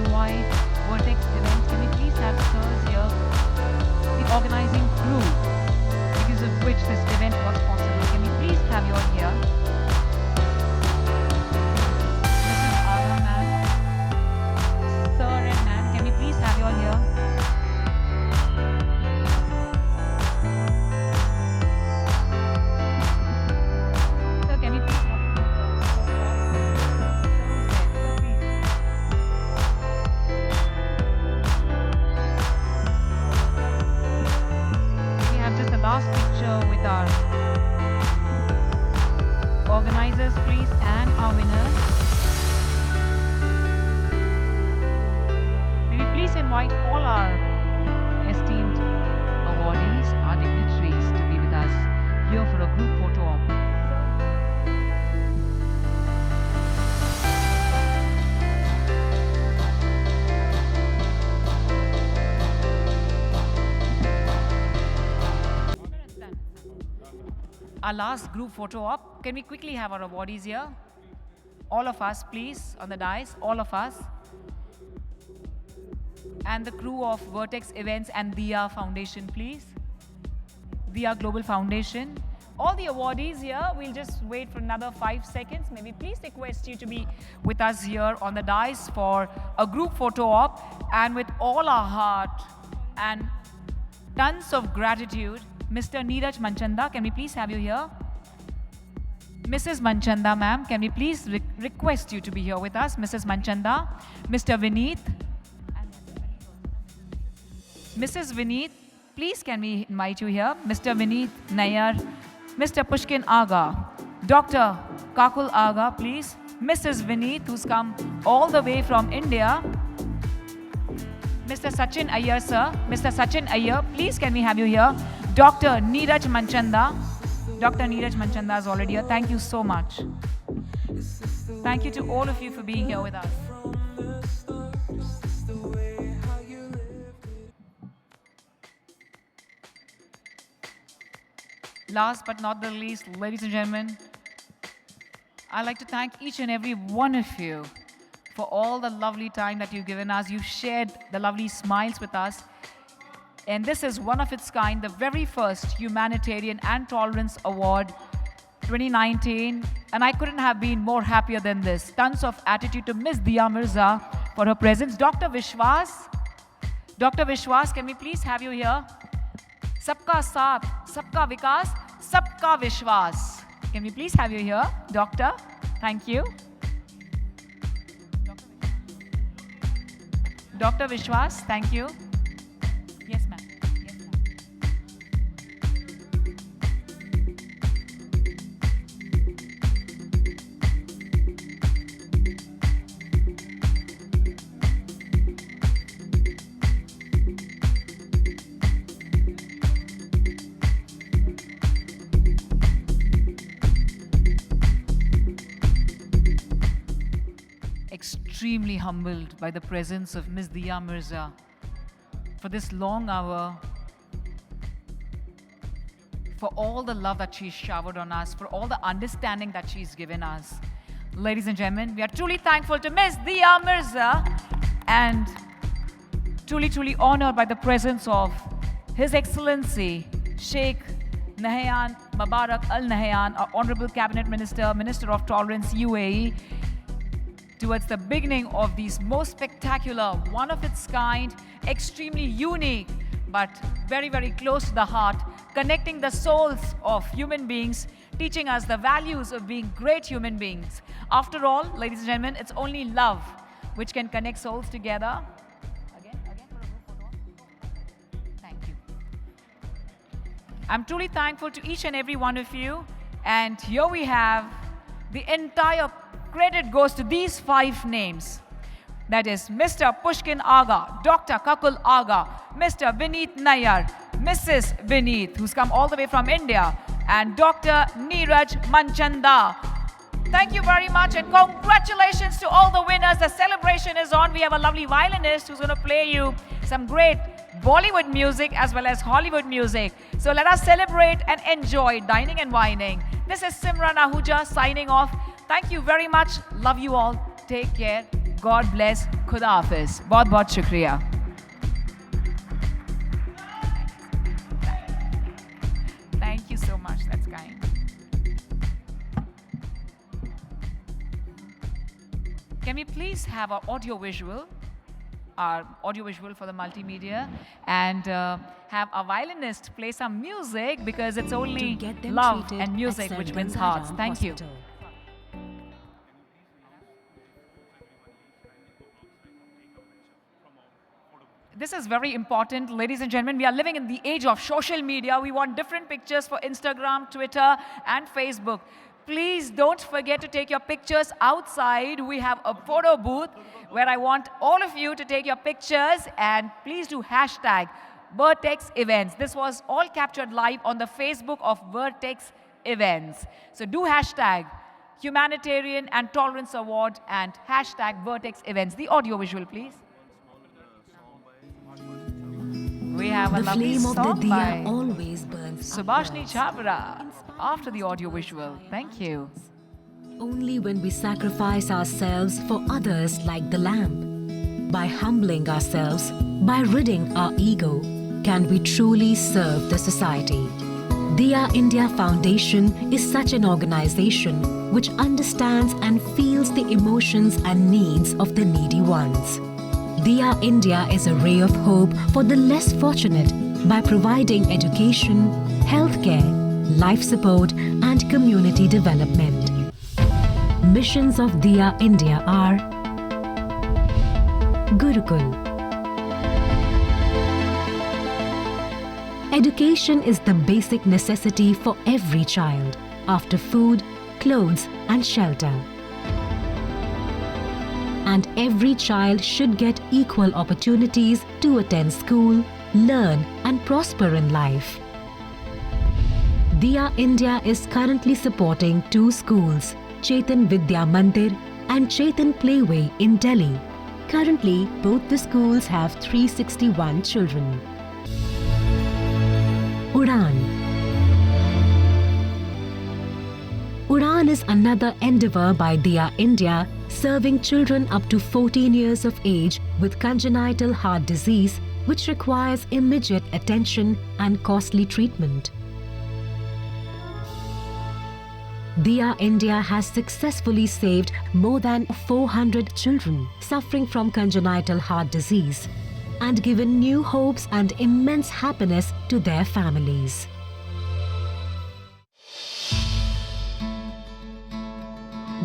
live. Vertex Events, can we please have sirs here, the organizing crew, because of which this event was possible. Can we please have you all here? Mrs. Ara, ma'am. Sir and ma'am, can we please have you all here? Sir, can we please have last picture with our organizers, please, and our winners. May we please invite all our esteemed awardees, our dignitaries, to be with us here for a group photo op. Our last group photo op. Can we quickly have our awardees here? All of us, please, on the dais, all of us. And the crew of Vertex Events and Dia Foundation, please. Dia Global Foundation. All the awardees here, we'll just wait for another 5 seconds. May we please request you to be with us here on the dais for a group photo op. And with all our heart and tons of gratitude, Mr. Neeraj Manchanda, can we please have you here? Mrs. Manchanda, ma'am, can we please request you to be here with us? Mrs. Manchanda, Mr. Vineet. Mrs. Vineet, please can we invite you here? Mr. Vineet Nayar, Mr. Pushkin Aga, Dr. Kakul Aga, please. Mrs. Vineet, who's come all the way from India. Mr. Sachin Iyer, sir. Mr. Sachin Iyer, please can we have you here? Dr. Neeraj Manchanda. Dr. Neeraj Manchanda is already here. Thank you so much. Thank you to all of you for being here with us. Last but not the least, ladies and gentlemen, I'd like to thank each and every one of you for all the lovely time that you've given us. You've shared the lovely smiles with us. And this is one of its kind, the very first Humanitarian and Tolerance Award 2019, and I couldn't have been more happier than this. Tons of attitude to Miss Diya Mirza for her presence. Dr. Vishwas, can we please have you here? Sabka Saath, Sabka Vikas, Sabka Vishwas. Can we please have you here, Doctor? Thank you. Dr. Vishwas, thank you. Yes, ma'am. Yes, ma'am. Extremely humbled by the presence of Ms. Diya Mirza for this long hour, for all the love that she's showered on us, for all the understanding that she's given us. Ladies and gentlemen, we are truly thankful to Ms. Diya Mirza and truly, truly honored by the presence of His Excellency Shaikh Nahyan Mabarak Al Nahyan, our Honorable Cabinet Minister, Minister of Tolerance, UAE, towards the beginning of these most spectacular, one of its kind, extremely unique, but very, very close to the heart, connecting the souls of human beings, teaching us the values of being great human beings. After all, ladies and gentlemen, it's only love which can connect souls together. Again for a group photo. Thank you. I'm truly thankful to each and every one of you. And here we have the entire credit goes to these 5 names. That is Mr. Pushkin Aga, Dr. Kakul Aga, Mr. Vineet Nayar, Mrs. Vineet, who's come all the way from India, and Dr. Neeraj Manchanda. Thank you very much and congratulations to all the winners. The celebration is on. We have a lovely violinist who's going to play you some great Bollywood music as well as Hollywood music. So let us celebrate and enjoy dining and wining. This is Simran Ahuja signing off. Thank you very much. Love you all. Take care. God bless. Khuda Hafiz. Bahut bahut shukriya. Thank you so much. That's kind. Can we please have our audio visual for the multimedia, and have a violinist play some music, because it's only love and music which wins hearts. Thank you. This is very important, ladies and gentlemen. We are living in the age of social media. We want different pictures for Instagram, Twitter, and Facebook. Please don't forget to take your pictures outside. We have a photo booth where I want all of you to take your pictures, and please do hashtag Vertex Events. This was all captured live on the Facebook of Vertex Events. So do hashtag Humanitarian and Tolerance Award and hashtag Vertex Events. The audio visual, please. We have a lovely song by Subhashni Chabra after the audio visual. Thank you. Only when we sacrifice ourselves for others like the lamb, by humbling ourselves, by ridding our ego, can we truly serve the society. Diya India Foundation is such an organization which understands and feels the emotions and needs of the needy ones. Diya India is a ray of hope for the less fortunate by providing education, healthcare, life support, and community development. Missions of Diya India are Gurukul. Education is the basic necessity for every child, after food, clothes, and shelter. And every child should get equal opportunities to attend school, learn, and prosper in life. Diya India is currently supporting 2 schools, Chetan Vidya Mandir and Chetan Playway in Delhi. Currently, both the schools have 361 children. Udaan. Udaan is another endeavor by Diya India, serving children up to 14 years of age with congenital heart disease, which requires immediate attention and costly treatment. Dia India has successfully saved more than 400 children suffering from congenital heart disease and given new hopes and immense happiness to their families.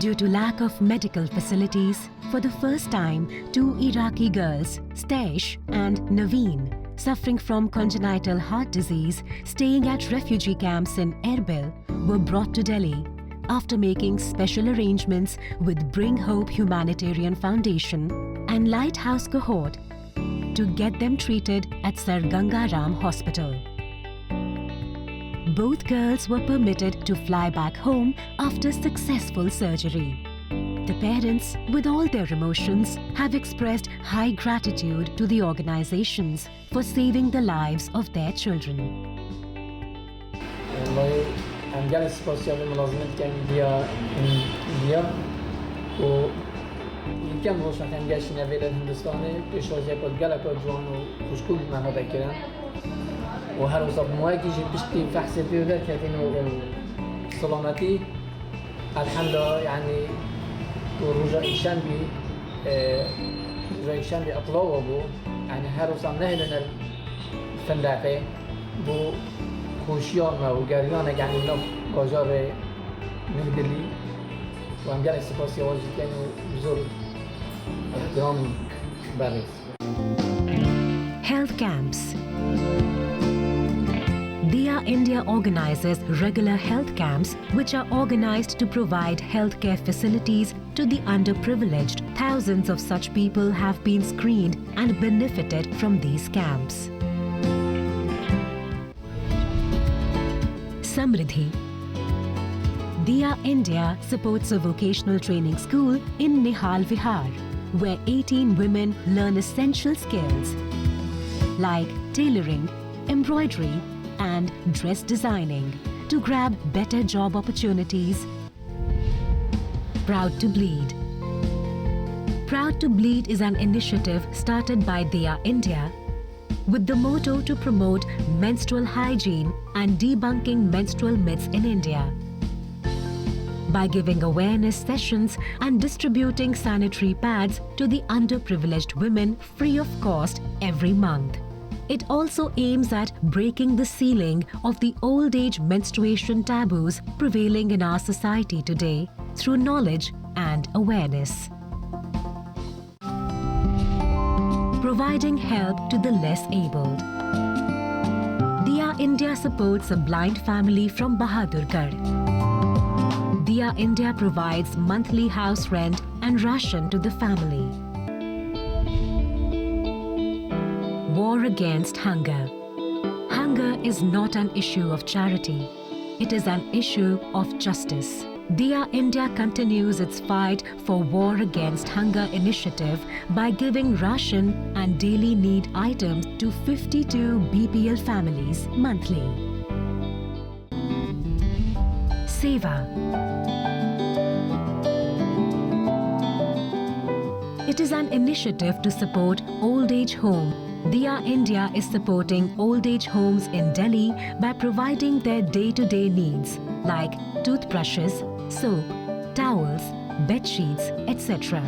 Due to lack of medical facilities, for the first time, 2 Iraqi girls, Staish and Naveen, suffering from congenital heart disease, staying at refugee camps in Erbil, were brought to Delhi after making special arrangements with Bring Hope Humanitarian Foundation and Lighthouse Cohort to get them treated at Sir Gangaram Hospital. Both girls were permitted to fly back home after successful surgery. The parents, with all their emotions, have expressed high gratitude to the organizations for saving the lives of their children. I'm very special منظمة كان ديا و يمكن روش مثلا جاش نبيل الهندستاني بيشوزي كود جالا كود جوان وكشكول ما هذا كلام وهر وصاب مواجي جي بشتي فحص في ولا كاتينو سلامتي الحمد لله يعني ورجع إيشان بي رجع إيشان بي أطلعوا بو يعني هر وصاب نهلنا الفندقة بو خوشیارنا و گریانه یعنی نو کجار مهدلی و هم گلی سپاسی آوازی کنی و بزرگ احترام برس. Health camps. Dia India organizes regular health camps which are organized to provide healthcare facilities to the underprivileged. Thousands of such people have been screened and benefited from these camps. Samriddhi. Dia India supports a vocational training school in Nihal Vihar, where 18 women learn essential skills like tailoring, embroidery, and dress designing to grab better job opportunities. Proud to Bleed. Proud to Bleed is an initiative started by Dia India with the motto to promote menstrual hygiene and debunking menstrual myths in India. By giving awareness sessions and distributing sanitary pads to the underprivileged women free of cost every month. It also aims at breaking the ceiling of the old age menstruation taboos prevailing in our society today through knowledge and awareness. Providing help to the less abled. Dia India supports a blind family from Bahadurgarh. Dia India provides monthly house rent and ration to the family. War against hunger. Hunger is not an issue of charity. It is an issue of justice. Dia India continues its fight for War Against Hunger initiative by giving ration and daily need items to 52 BPL families monthly. Seva. It is an initiative to support old age home. Dia India is supporting old age homes in Delhi by providing their day-to-day needs like toothbrushes, soap, towels, bed sheets, etc.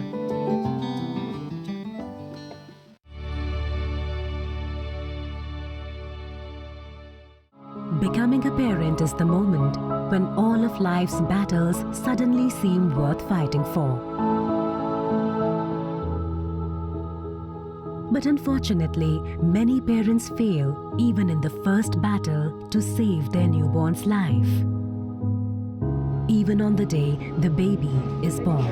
Becoming a parent is the moment when all of life's battles suddenly seem worth fighting for. But unfortunately, many parents fail even in the first battle to save their newborn's life. Even on the day the baby is born.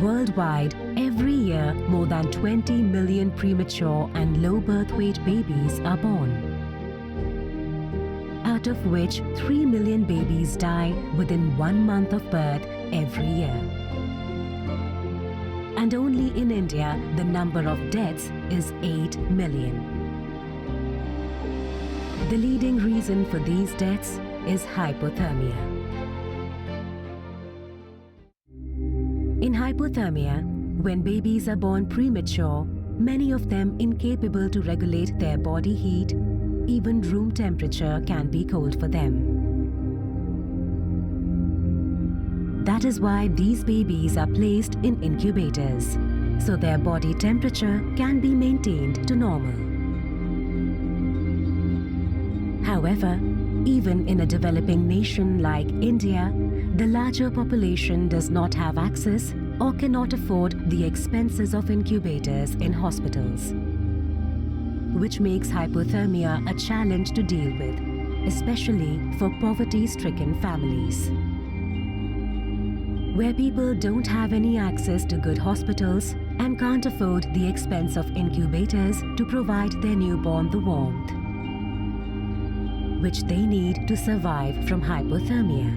Worldwide, every year, more than 20 million premature and low birth weight babies are born, out of which 3 million babies die within 1 month of birth every year. And only in India, the number of deaths is 8 million. The leading reason for these deaths is hypothermia. In hypothermia, When babies are born premature, many of them incapable to regulate their body heat, even room temperature can be cold for them. That is why these babies are placed in incubators, so their body temperature can be maintained to normal. However, even in a developing nation like India, the larger population does not have access or cannot afford the expenses of incubators in hospitals, which makes hypothermia a challenge to deal with, especially for poverty-stricken families. Where people don't have any access to good hospitals and can't afford the expense of incubators to provide their newborn the warmth which they need to survive from hypothermia.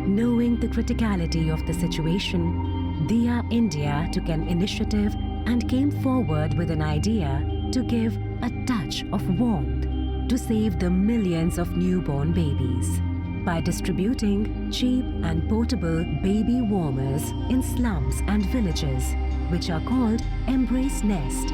Knowing the criticality of the situation, Diya India took an initiative and came forward with an idea to give a touch of warmth to save the millions of newborn babies by distributing cheap and portable baby warmers in slums and villages, which are called Embrace Nest.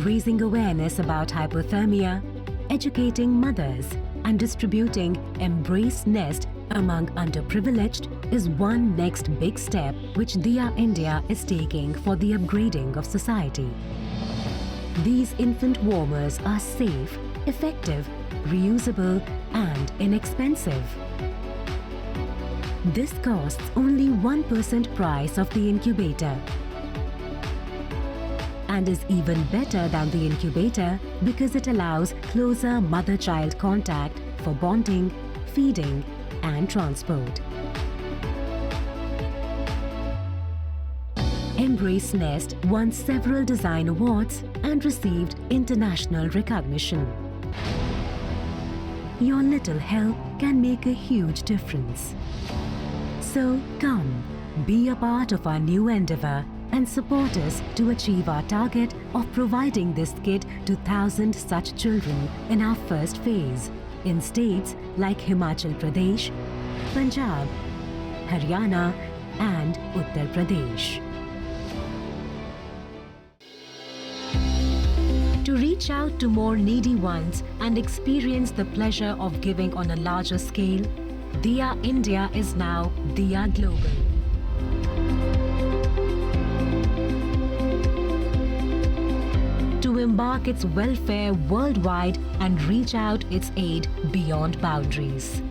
Raising awareness about hypothermia, educating mothers, and distributing Embrace Nest among underprivileged is one next big step which Diya India is taking for the upgrading of society. These infant warmers are safe, effective, reusable, and inexpensive. This costs only 1% price of the incubator and is even better than the incubator because it allows closer mother-child contact for bonding, feeding, and transport. Embrace Nest won several design awards and received international recognition. Your little help can make a huge difference. So come, be a part of our new endeavor and support us to achieve our target of providing this kit to 1,000 such children in our first phase in states like Himachal Pradesh, Punjab, Haryana, and Uttar Pradesh. To reach out to more needy ones and experience the pleasure of giving on a larger scale, Diya India is now Diya Global. To embark its welfare worldwide and reach out its aid beyond boundaries.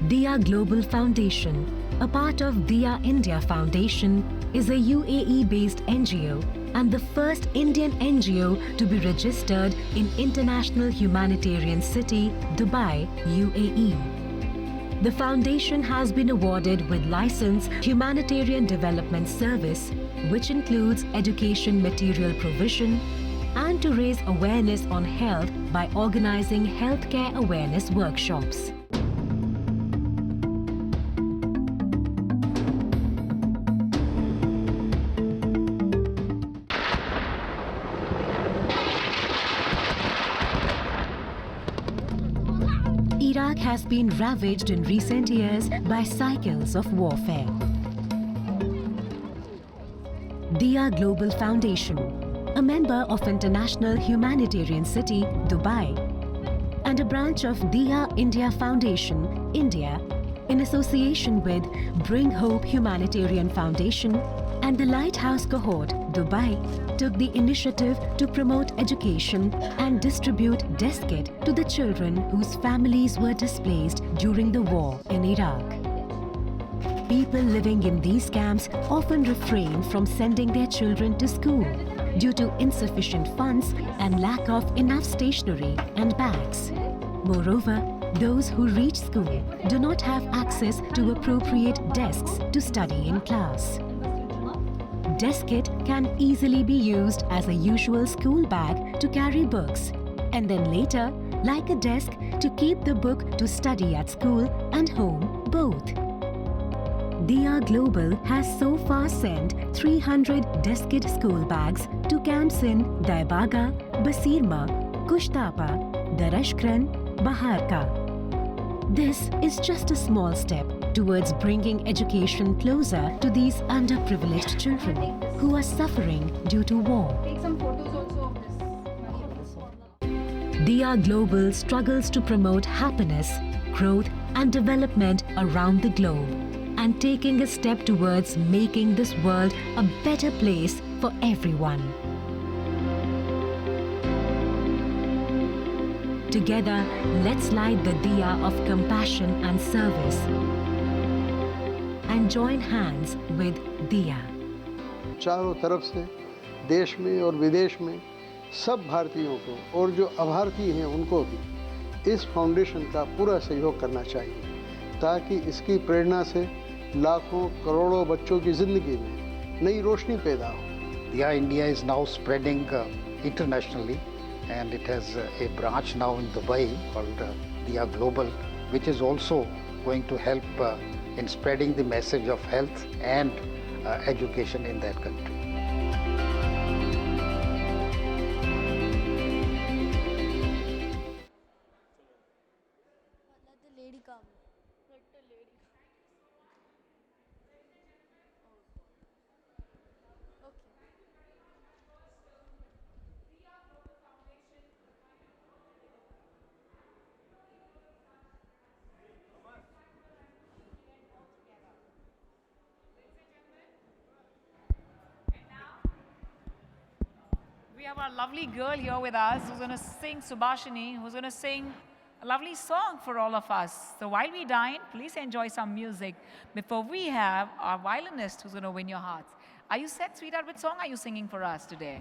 Diya Global Foundation, a part of Diya India Foundation, is a UAE-based NGO and the first Indian NGO to be registered in International Humanitarian City, Dubai, UAE. The foundation has been awarded with license Humanitarian Development Service, which includes education material provision, and to raise awareness on health by organizing healthcare awareness workshops. Iraq has been ravaged in recent years by cycles of warfare. Diya Global Foundation, a member of International Humanitarian City, Dubai, and a branch of Diya India Foundation, India, in association with Bring Hope Humanitarian Foundation and the Lighthouse Cohort, Dubai, took the initiative to promote education and distribute desk kit to the children whose families were displaced during the war in Iraq. People living in these camps often refrain from sending their children to school due to insufficient funds and lack of enough stationery and bags. Moreover, those who reach school do not have access to appropriate desks to study in class. Desk kit can easily be used as a usual school bag to carry books, and then later, like a desk, to keep the book to study at school and home both. Diya Global has so far sent 300 desk kit school bags to camps in Daibaga, Basirma, Kushtapa, Darashkran, Baharka. This is just a small step towards bringing education closer to these underprivileged children who are suffering due to war. Take some photos also of this. Diya Global struggles to promote happiness, growth and development around the globe and taking a step towards making this world a better place for everyone. Together, let's light the diya of compassion and service and join hands with diya. चारों तरफ से देश में और विदेश में सब भारतीयों को और जो अभारतीय हैं उनको भी इस फाउंडेशन का पूरा सहयोग करना चाहिए ताकि इसकी प्रेरणा से लाखों करोड़ों बच्चों की ज़िंदगी में नई रोशनी पैदा हो. Diya India is now spreading internationally, and it has a branch now in Dubai called Diya Global, which is also going to help in spreading the message of health and education in that country. Let the lady come. Let the lady come. Okay. We have our lovely girl here with us who's going to sing, Subhashini, who's going to sing a lovely song for all of us. So while we dine, please enjoy some music before we have our violinist who's going to win your hearts. Are you set, sweetheart? Which song are you singing for us today?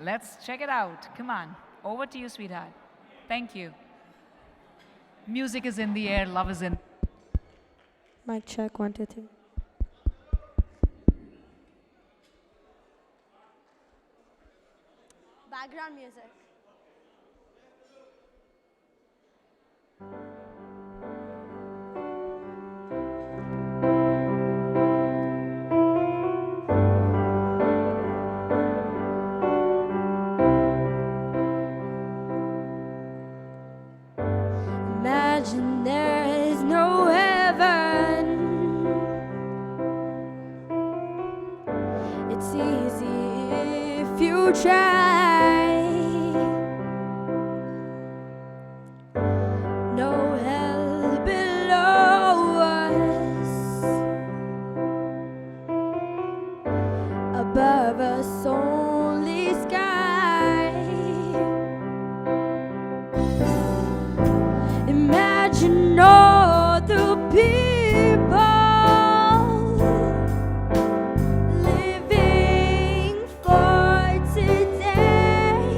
Let's check it out. Come on. Over to you, sweetheart. Thank you. Music is in the air, love is in. Mic check, 1, 2, 3. Background music. Imagine there is no heaven. It's easy if you try. No hell below us, above us only sky. Imagine all the people living for today.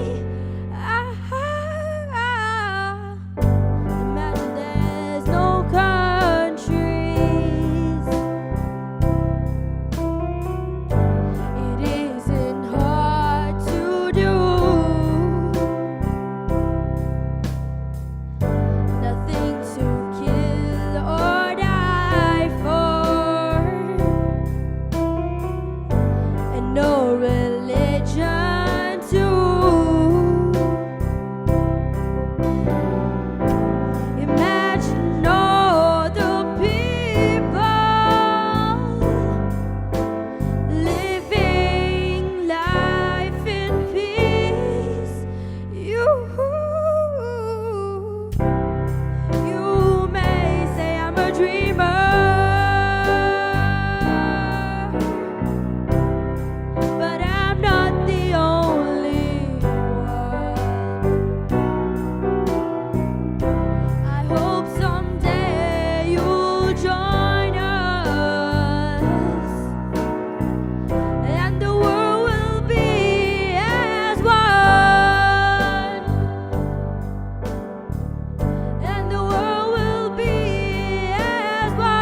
Imagine there's no countries. It isn't hard to do. Nothing to kill or die for, and no religion too. Imagine all the people living life in peace. You may say I'm a dreamer, but I'm not the only one. I hope someday you'll join us, and the world will be as one. And the world will be as one.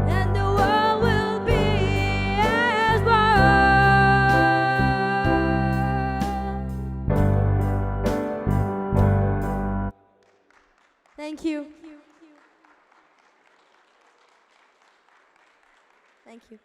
And the world will be as one. Thank you. Thank you.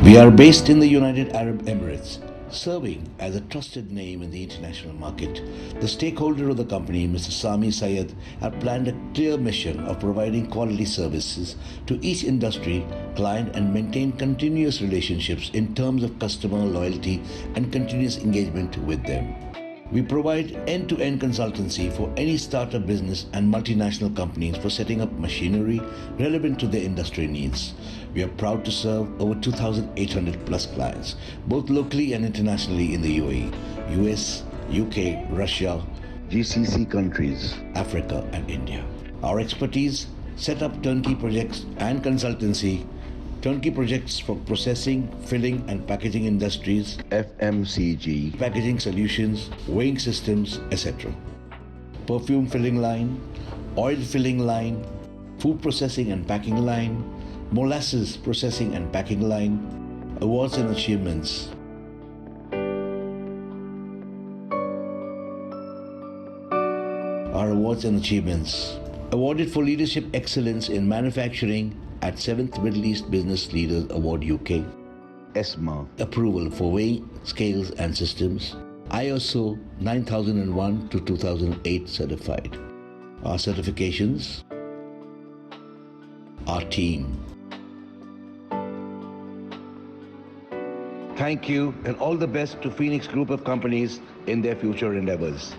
We are based in the United Arab Emirates, serving as a trusted name in the international market. The stakeholder of the company, Mr. Sami Syed, have planned a clear mission of providing quality services to each industry, client, and maintain continuous relationships in terms of customer loyalty and continuous engagement with them. We provide end-to-end consultancy for any startup business and multinational companies for setting up machinery relevant to their industry needs. We are proud to serve over 2,800 plus clients, both locally and internationally in the UAE, US, UK, Russia, GCC countries, Africa, and India. Our expertise set up turnkey projects and consultancy, turnkey projects for processing, filling, and packaging industries, FMCG, packaging solutions, weighing systems, etc. Perfume filling line, oil filling line, food processing and packing line, molasses processing and packing line, awards and achievements. Our awards and achievements. Awarded for Leadership Excellence in Manufacturing at 7th Middle East Business Leaders Award UK, ESMA approval for weighing scales and systems, ISO 9001 to 2008 certified. Our certifications, our team. Thank you and all the best to Phoenix Group of Companies in their future endeavors.